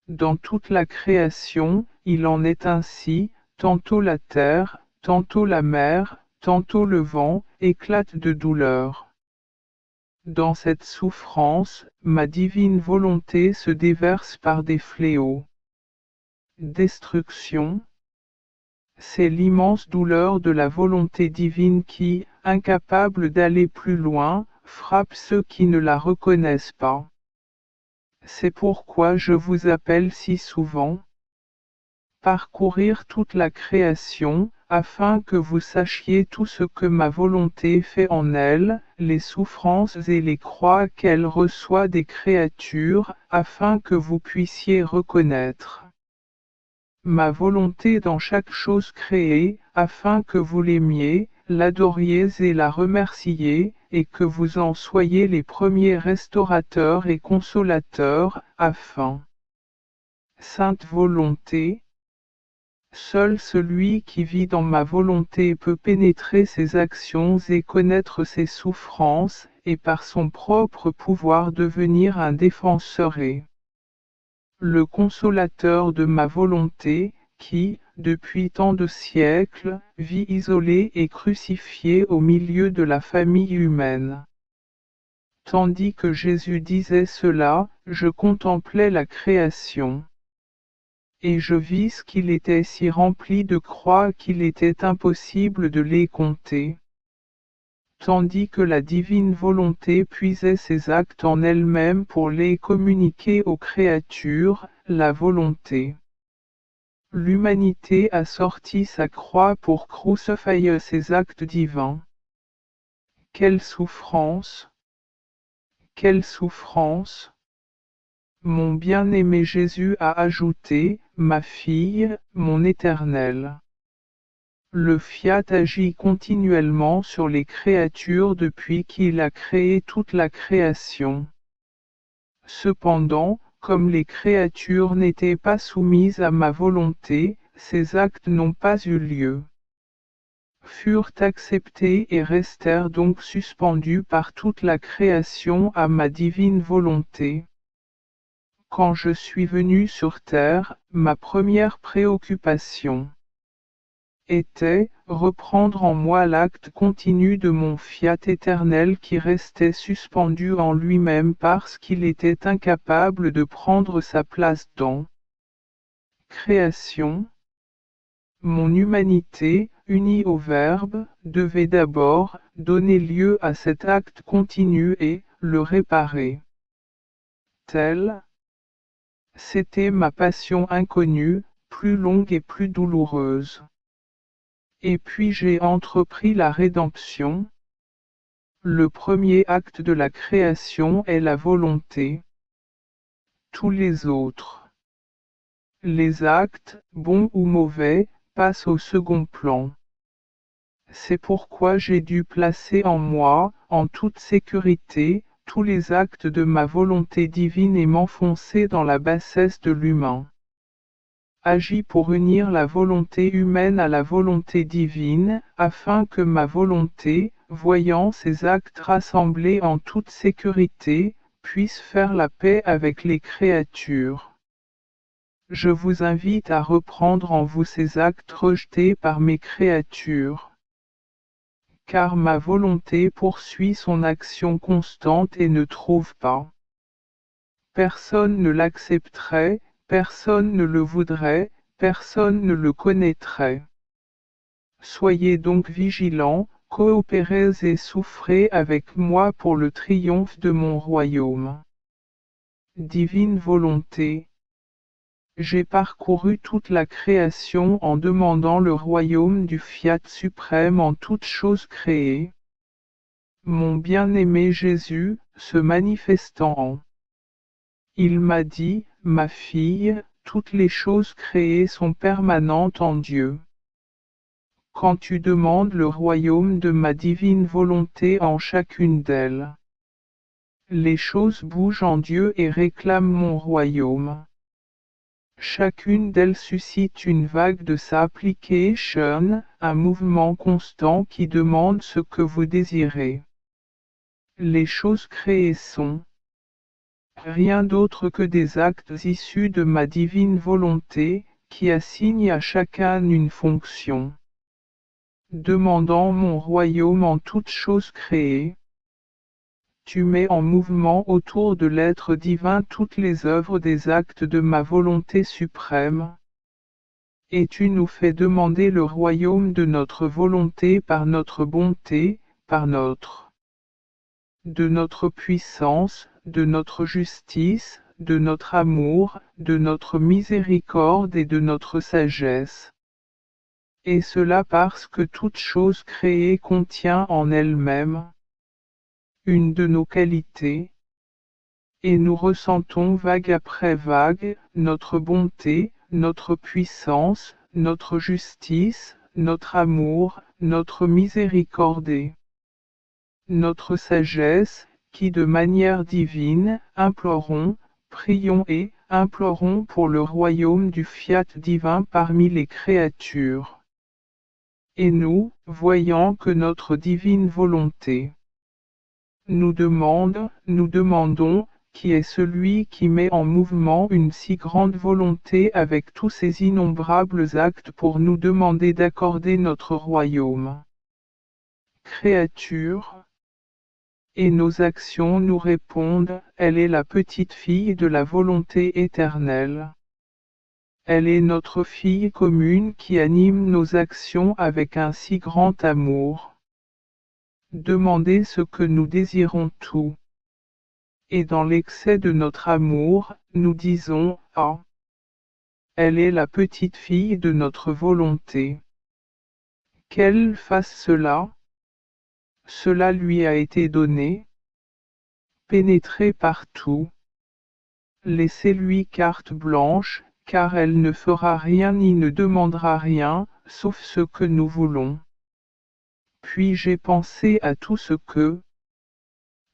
Dans toute la création, il en est ainsi, tantôt la terre, tantôt la mer, tantôt le vent, éclatent de douleur. Dans cette souffrance, ma divine volonté se déverse par des fléaux. Destruction. C'est l'immense douleur de la volonté divine qui, incapable d'aller plus loin, frappe ceux qui ne la reconnaissent pas. C'est pourquoi je vous appelle si souvent. Parcourir toute la création, afin que vous sachiez tout ce que ma volonté fait en elle, les souffrances et les croix qu'elle reçoit des créatures, afin que vous puissiez reconnaître ma volonté dans chaque chose créée, afin que vous l'aimiez, l'adoriez et la remerciez, et que vous en soyez les premiers restaurateurs et consolateurs, afin. Sainte volonté. Seul celui qui vit dans ma volonté peut pénétrer ses actions et connaître ses souffrances, et par son propre pouvoir devenir un défenseur et le consolateur de ma volonté, qui, depuis tant de siècles, vit isolé et crucifié au milieu de la famille humaine. Tandis que Jésus disait cela, je contemplais la création. Et je vis qu'il était si rempli de croix qu'il était impossible de les compter. Tandis que la divine volonté puisait ses actes en elle-même pour les communiquer aux créatures, la volonté. L'humanité a sorti sa croix pour crucifier ses actes divins. Quelle souffrance! Quelle souffrance! Mon bien-aimé Jésus a ajouté, ma fille, mon Éternel. Le fiat agit continuellement sur les créatures depuis qu'il a créé toute la création. Cependant, comme les créatures n'étaient pas soumises à ma volonté, ces actes n'ont pas eu lieu. Furent acceptés et restèrent donc suspendus par toute la création à ma divine volonté. Quand je suis venu sur terre, ma première préoccupation était reprendre en moi l'acte continu de mon fiat éternel qui restait suspendu en lui-même parce qu'il était incapable de prendre sa place dans création. Mon humanité, unie au Verbe, devait d'abord donner lieu à cet acte continu et le réparer. Telle, c'était ma passion inconnue, plus longue et plus douloureuse. Et puis j'ai entrepris la rédemption. Le premier acte de la création est la volonté. Tous les autres, les actes, bons ou mauvais, passent au second plan. C'est pourquoi j'ai dû placer en moi, en toute sécurité, tous les actes de ma volonté divine et m'enfoncer dans la bassesse de l'humain. Agis pour unir la volonté humaine à la volonté divine, afin que ma volonté, voyant ces actes rassemblés en toute sécurité, puisse faire la paix avec les créatures. Je vous invite à reprendre en vous ces actes rejetés par mes créatures. Car ma volonté poursuit son action constante et ne trouve pas. Personne ne l'accepterait, personne ne le voudrait, personne ne le connaîtrait. Soyez donc vigilants, coopérez et souffrez avec moi pour le triomphe de mon royaume. Divine volonté. J'ai parcouru toute la création en demandant le royaume du Fiat suprême en toutes choses créées. Mon bien-aimé Jésus, se manifestant en il m'a dit, ma fille, toutes les choses créées sont permanentes en Dieu. Quand tu demandes le royaume de ma divine volonté en chacune d'elles, les choses bougent en Dieu et réclament mon royaume. Chacune d'elles suscite une vague de sa application, un mouvement constant qui demande ce que vous désirez. Les choses créées sont rien d'autre que des actes issus de ma divine volonté, qui assigne à chacun une fonction. Demandant mon royaume en toutes choses créées, tu mets en mouvement autour de l'être divin toutes les œuvres des actes de ma volonté suprême, et tu nous fais demander le royaume de notre volonté par notre bonté, par de notre puissance, de notre justice, de notre amour, de notre miséricorde et de notre sagesse. Et cela parce que toute chose créée contient en elle-même une de nos qualités, et nous ressentons vague après vague notre bonté, notre puissance, notre justice, notre amour, notre miséricorde et notre sagesse, qui de manière divine, implorons, prions et implorons pour le royaume du fiat divin parmi les créatures. Et nous, voyant que notre divine volonté nous demandons, qui est celui qui met en mouvement une si grande volonté avec tous ces innombrables actes pour nous demander d'accorder notre royaume. Créature, et nos actions nous répondent, elle est la petite fille de la volonté éternelle. Elle est notre fille commune qui anime nos actions avec un si grand amour. Demandez ce que nous désirons tout. Et dans l'excès de notre amour, nous disons, ah, elle est la petite fille de notre volonté. Qu'elle fasse cela, cela lui a été donné. Pénétrez partout. Laissez-lui carte blanche, car elle ne fera rien ni ne demandera rien, sauf ce que nous voulons. Puis j'ai pensé à tout ce que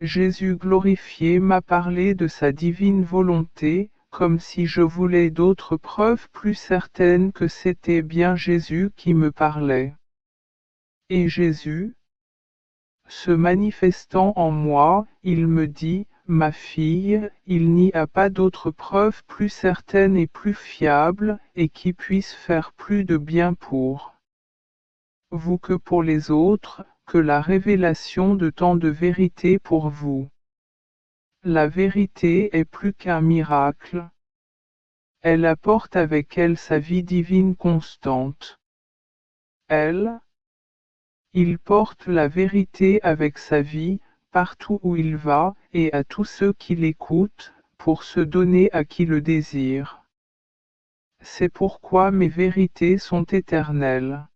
Jésus glorifié m'a parlé de sa divine volonté, comme si je voulais d'autres preuves plus certaines que c'était bien Jésus qui me parlait. Et Jésus, se manifestant en moi, il me dit, ma fille, il n'y a pas d'autre preuve plus certaine et plus fiable, et qui puisse faire plus de bien pour vous que pour les autres, que la révélation de tant de vérité pour vous. La vérité est plus qu'un miracle. Elle apporte avec elle sa vie divine constante. Il porte la vérité avec sa vie, partout où il va, et à tous ceux qui l'écoutent, pour se donner à qui le désire. C'est pourquoi mes vérités sont éternelles.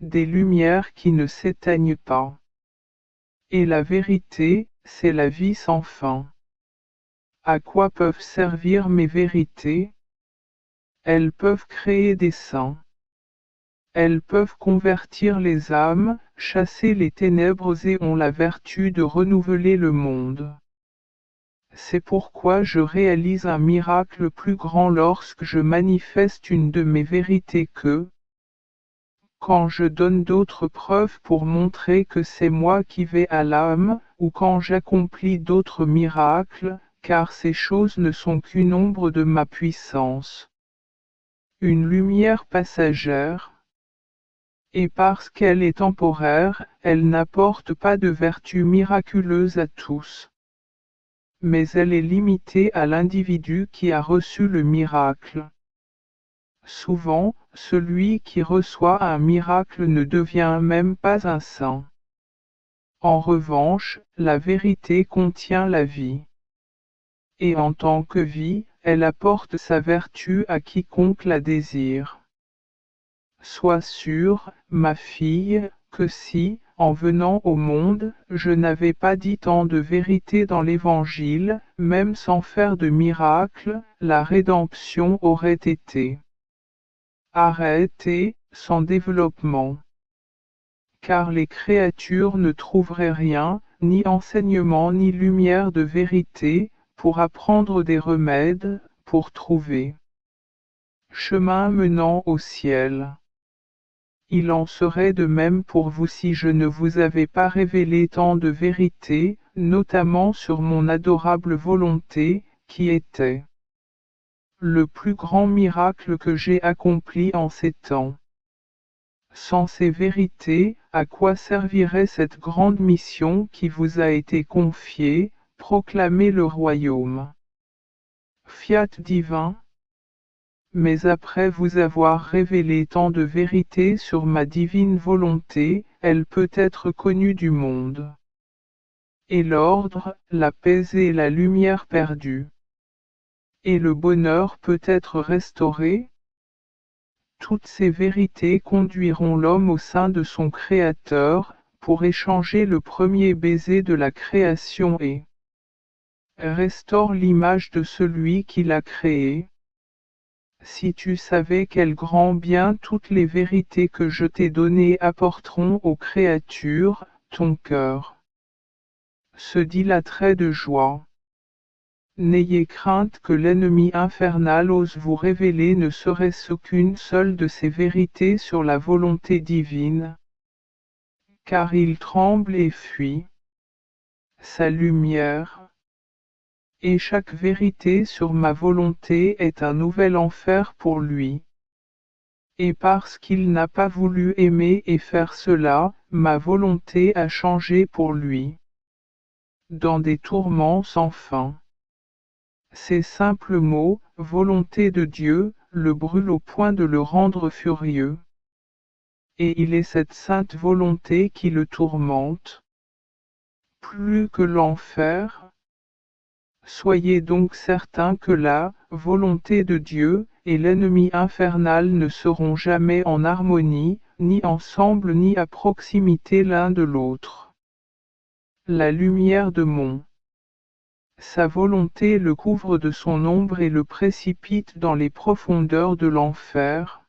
Des lumières qui ne s'éteignent pas. Et la vérité, c'est la vie sans fin. À quoi peuvent servir mes vérités? Elles peuvent créer des saints. Elles peuvent convertir les âmes, chasser les ténèbres et ont la vertu de renouveler le monde. C'est pourquoi je réalise un miracle plus grand lorsque je manifeste une de mes vérités que, quand je donne d'autres preuves pour montrer que c'est moi qui vais à l'âme, ou quand j'accomplis d'autres miracles, car ces choses ne sont qu'une ombre de ma puissance. Une lumière passagère. Et parce qu'elle est temporaire, elle n'apporte pas de vertu miraculeuse à tous. Mais elle est limitée à l'individu qui a reçu le miracle. Souvent, celui qui reçoit un miracle ne devient même pas un saint. En revanche, la vérité contient la vie. Et en tant que vie, elle apporte sa vertu à quiconque la désire. Sois sûre, ma fille, que si, en venant au monde, je n'avais pas dit tant de vérité dans l'Évangile, même sans faire de miracle, la rédemption aurait été arrêtée, sans développement. Car les créatures ne trouveraient rien, ni enseignement ni lumière de vérité, pour apprendre des remèdes, pour trouver chemin menant au ciel. Il en serait de même pour vous si je ne vous avais pas révélé tant de vérité, notamment sur mon adorable volonté, qui était le plus grand miracle que j'ai accompli en ces temps. Sans ces vérités, à quoi servirait cette grande mission qui vous a été confiée, proclamer le royaume? Fiat divin. Mais après vous avoir révélé tant de vérité sur ma divine volonté, elle peut être connue du monde. Et l'ordre, la paix et la lumière perdue. Et le bonheur peut être restauré? Toutes ces vérités conduiront l'homme au sein de son Créateur, pour échanger le premier baiser de la création et restaure l'image de celui qui l'a créé. Si tu savais quel grand bien toutes les vérités que je t'ai données apporteront aux créatures, ton cœur se dilaterait de joie. N'ayez crainte que l'ennemi infernal ose vous révéler ne serait-ce qu'une seule de ces vérités sur la volonté divine, car il tremble et fuit sa lumière. Et chaque vérité sur ma volonté est un nouvel enfer pour lui. Et parce qu'il n'a pas voulu aimer et faire cela, ma volonté a changé pour lui. Dans des tourments sans fin. Ces simples mots, volonté de Dieu, le brûlent au point de le rendre furieux. Et il est cette sainte volonté qui le tourmente. Plus que l'enfer. Soyez donc certains que la volonté de Dieu et l'ennemi infernal ne seront jamais en harmonie, ni ensemble ni à proximité l'un de l'autre. La lumière de mon Sa volonté le couvre de son ombre et le précipite dans les profondeurs de l'enfer.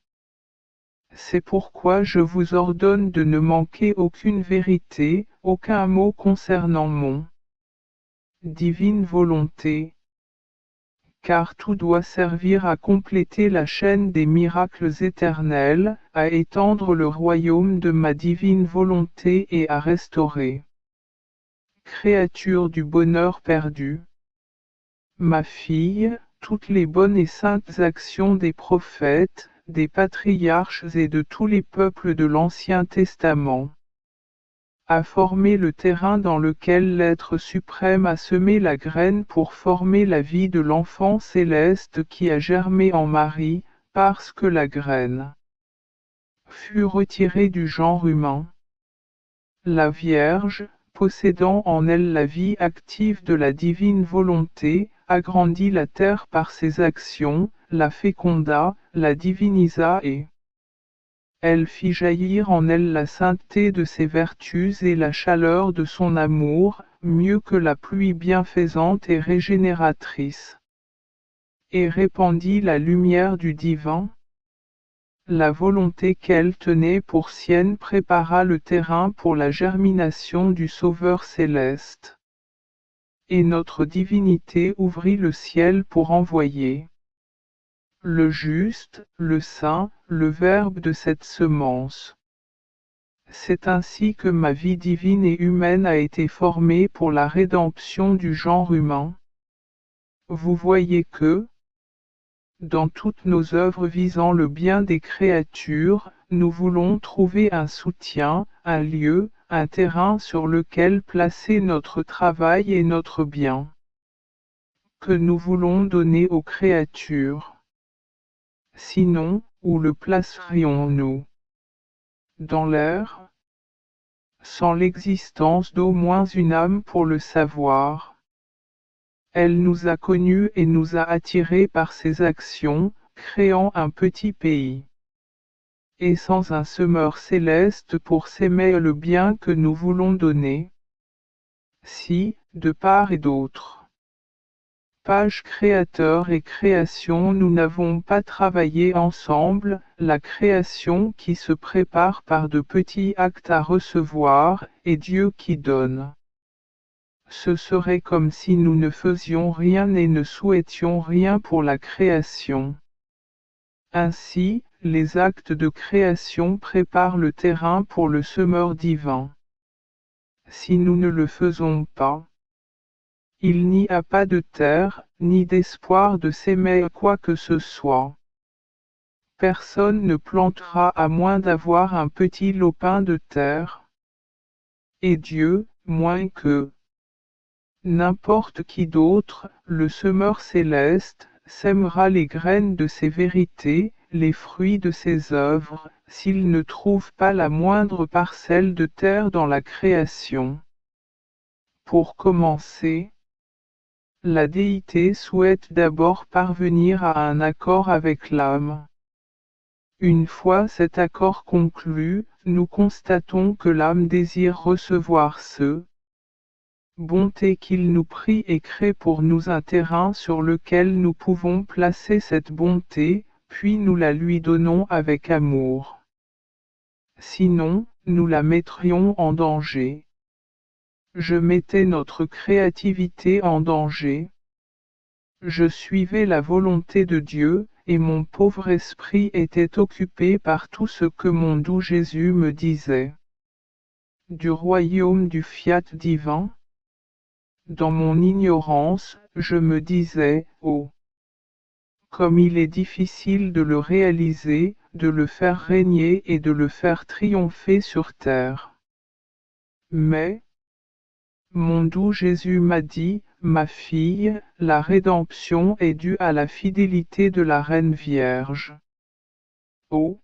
C'est pourquoi je vous ordonne de ne manquer aucune vérité, aucun mot concernant mon divine volonté. Car tout doit servir à compléter la chaîne des miracles éternels, à étendre le royaume de ma divine volonté et à restaurer. Créature du bonheur perdu. Ma fille, toutes les bonnes et saintes actions des prophètes, des patriarches et de tous les peuples de l'Ancien Testament a formé le terrain dans lequel l'être suprême a semé la graine pour former la vie de l'enfant céleste qui a germé en Marie, parce que la graine fut retirée du genre humain. La Vierge, possédant en elle la vie active de la divine volonté, agrandit la terre par ses actions, la féconda, la divinisa et elle fit jaillir en elle la sainteté de ses vertus et la chaleur de son amour, mieux que la pluie bienfaisante et régénératrice. Et répandit la lumière du divin. La volonté qu'elle tenait pour sienne prépara le terrain pour la germination du Sauveur céleste. Et notre divinité ouvrit le ciel pour envoyer le juste, le saint, le Verbe de cette semence. C'est ainsi que ma vie divine et humaine a été formée pour la rédemption du genre humain. Vous voyez que, dans toutes nos œuvres visant le bien des créatures, nous voulons trouver un soutien, un lieu, un terrain sur lequel placer notre travail et notre bien. Que nous voulons donner aux créatures. Sinon, où le placerions-nous? Dans l'air? Sans l'existence d'au moins une âme pour le savoir. Elle nous a connus et nous a attirés par ses actions, créant un petit pays. Et sans un semeur céleste pour s'aimer le bien que nous voulons donner. Si, de part et d'autre. Page créateur et création, nous n'avons pas travaillé ensemble, la création qui se prépare par de petits actes à recevoir, et Dieu qui donne. Ce serait comme si nous ne faisions rien et ne souhaitions rien pour la création. Ainsi, les actes de création préparent le terrain pour le semeur divin. Si nous ne le faisons pas, il n'y a pas de terre, ni d'espoir de s'aimer quoi que ce soit. Personne ne plantera à moins d'avoir un petit lopin de terre. Et Dieu, moins que n'importe qui d'autre, le semeur céleste, sèmera les graines de ses vérités, les fruits de ses œuvres, s'il ne trouve pas la moindre parcelle de terre dans la création. Pour commencer, la déité souhaite d'abord parvenir à un accord avec l'âme. Une fois cet accord conclu, nous constatons que l'âme désire recevoir ce bonté qu'il nous prie et crée pour nous un terrain sur lequel nous pouvons placer cette bonté, puis nous la lui donnons avec amour. Sinon, nous la mettrions en danger. Je mettais notre créativité en danger. Je suivais la volonté de Dieu, et mon pauvre esprit était occupé par tout ce que mon doux Jésus me disait. Du royaume du fiat divin. Dans mon ignorance, je me disais, oh, comme il est difficile de le réaliser, de le faire régner et de le faire triompher sur terre. Mais, mon doux Jésus m'a dit, ma fille, la rédemption est due à la fidélité de la Reine Vierge. Oh!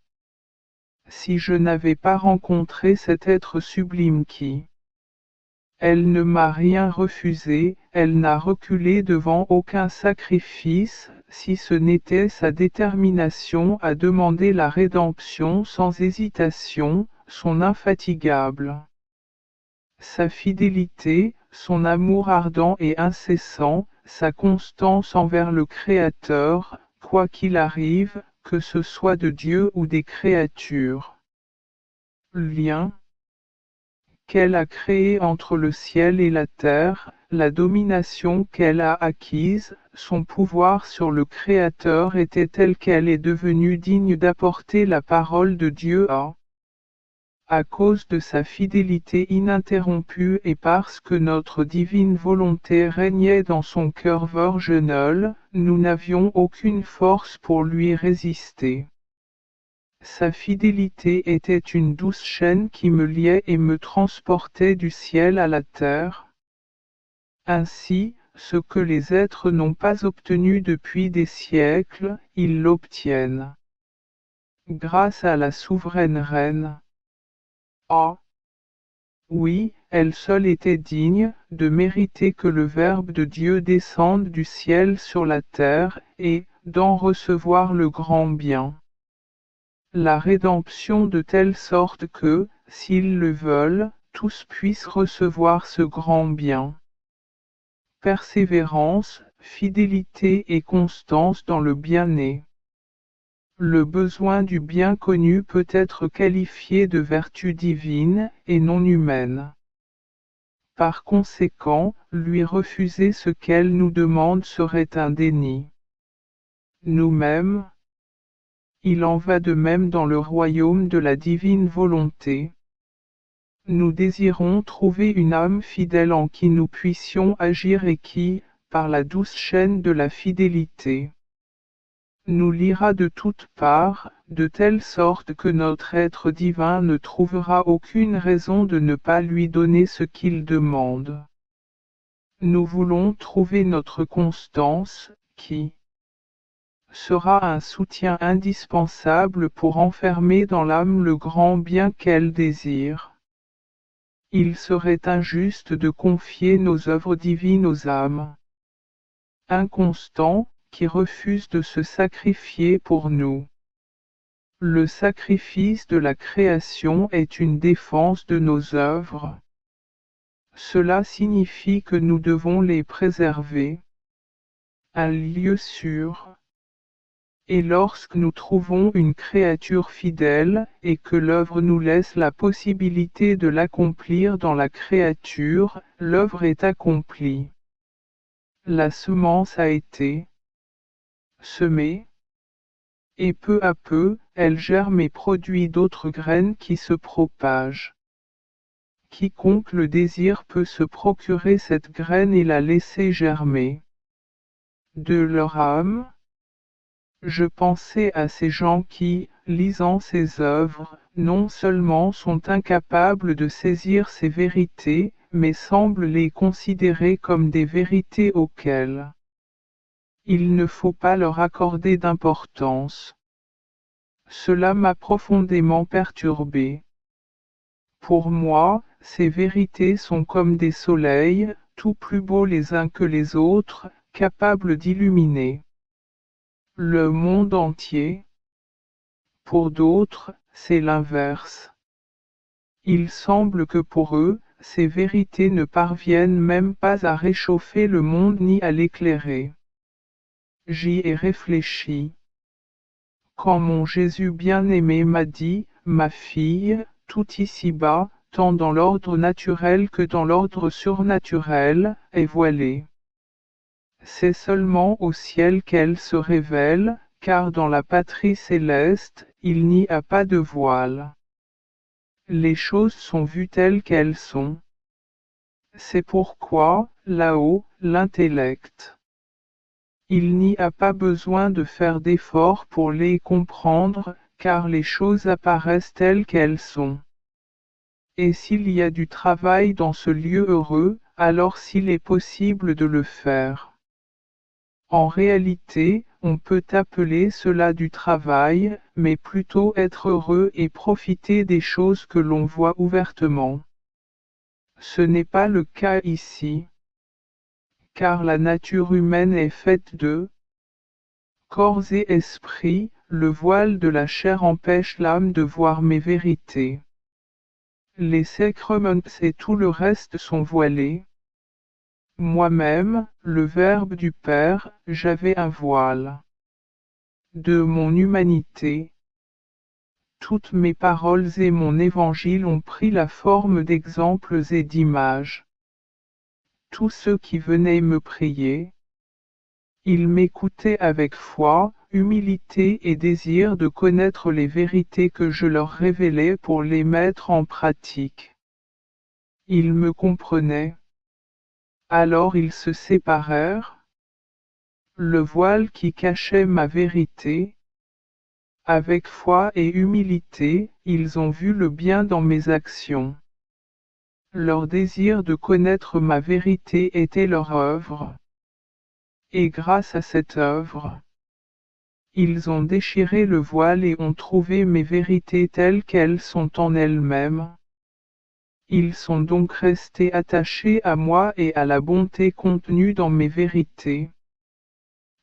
Si je n'avais pas rencontré cet être sublime qui, elle ne m'a rien refusé, elle n'a reculé devant aucun sacrifice, si ce n'était sa détermination à demander la rédemption sans hésitation, son infatigable. Sa fidélité, son amour ardent et incessant, sa constance envers le Créateur, quoi qu'il arrive, que ce soit de Dieu ou des créatures. Lien qu'elle a créé entre le ciel et la terre, la domination qu'elle a acquise, son pouvoir sur le Créateur était tel qu'elle est devenue digne d'apporter la parole de Dieu à cause de sa fidélité ininterrompue et parce que notre divine volonté régnait dans son cœur virginal, nous n'avions aucune force pour lui résister. Sa fidélité était une douce chaîne qui me liait et me transportait du ciel à la terre. Ainsi, ce que les êtres n'ont pas obtenu depuis des siècles, ils l'obtiennent. Grâce à la souveraine reine. Ah! Oui, elle seule était digne de mériter que le Verbe de Dieu descende du ciel sur la terre et d'en recevoir le grand bien. La rédemption de telle sorte que, s'ils le veulent, tous puissent recevoir ce grand bien. Persévérance, fidélité et constance dans le bien-né. Le besoin du bien connu peut être qualifié de vertu divine et non humaine. Par conséquent, lui refuser ce qu'elle nous demande serait un déni. Nous-mêmes, il en va de même dans le royaume de la divine volonté. Nous désirons trouver une âme fidèle en qui nous puissions agir et qui, par la douce chaîne de la fidélité, nous liera de toutes parts, de telle sorte que notre être divin ne trouvera aucune raison de ne pas lui donner ce qu'il demande. Nous voulons trouver notre constance, qui sera un soutien indispensable pour enfermer dans l'âme le grand bien qu'elle désire. Il serait injuste de confier nos œuvres divines aux âmes inconstants, qui refusent de se sacrifier pour nous. Le sacrifice de la création est une défense de nos œuvres. Cela signifie que nous devons les préserver. Un lieu sûr. Et lorsque nous trouvons une créature fidèle, et que l'œuvre nous laisse la possibilité de l'accomplir dans la créature, l'œuvre est accomplie. La semence a été semée, et peu à peu, elle germe et produit d'autres graines qui se propagent. Quiconque le désire peut se procurer cette graine et la laisser germer. De leur âme, je pensais à ces gens qui, lisant ces œuvres, non seulement sont incapables de saisir ces vérités, mais semblent les considérer comme des vérités auxquelles il ne faut pas leur accorder d'importance. Cela m'a profondément perturbé. Pour moi, ces vérités sont comme des soleils, tout plus beaux les uns que les autres, capables d'illuminer le monde entier. Pour d'autres, c'est l'inverse. Il semble que pour eux, ces vérités ne parviennent même pas à réchauffer le monde ni à l'éclairer. J'y ai réfléchi. Quand mon Jésus bien-aimé m'a dit, ma fille, tout ici-bas, tant dans l'ordre naturel que dans l'ordre surnaturel, est voilé. C'est seulement au ciel qu'elle se révèle, car dans la patrie céleste, il n'y a pas de voile. Les choses sont vues telles qu'elles sont. C'est pourquoi, là-haut, l'intellect. Il n'y a pas besoin de faire d'efforts pour les comprendre, car les choses apparaissent telles qu'elles sont. Et s'il y a du travail dans ce lieu heureux, alors s'il est possible de le faire. En réalité, on peut appeler cela du travail, mais plutôt être heureux et profiter des choses que l'on voit ouvertement. Ce n'est pas le cas ici. Car la nature humaine est faite de corps et esprit, le voile de la chair empêche l'âme de voir mes vérités. Les sacrements et tout le reste sont voilés. Moi-même, le Verbe du Père, j'avais un voile. De mon humanité, toutes mes paroles et mon évangile ont pris la forme d'exemples et d'images. Tous ceux qui venaient me prier, ils m'écoutaient avec foi, humilité et désir de connaître les vérités que je leur révélais pour les mettre en pratique. Ils me comprenaient. Alors ils se séparèrent. Le voile qui cachait ma vérité. Avec foi et humilité, ils ont vu le bien dans mes actions. Leur désir de connaître ma vérité était leur œuvre. Et grâce à cette œuvre, ils ont déchiré le voile et ont trouvé mes vérités telles qu'elles sont en elles-mêmes. Ils sont donc restés attachés à moi et à la bonté contenue dans mes vérités.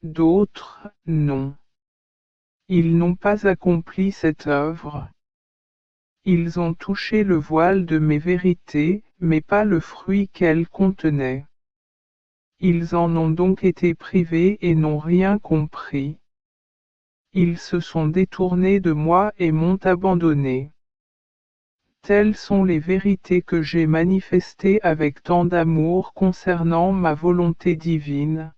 D'autres, non. Ils n'ont pas accompli cette œuvre. Ils ont touché le voile de mes vérités, mais pas le fruit qu'elles contenaient. Ils en ont donc été privés et n'ont rien compris. Ils se sont détournés de moi et m'ont abandonné. Telles sont les vérités que j'ai manifestées avec tant d'amour concernant ma volonté divine.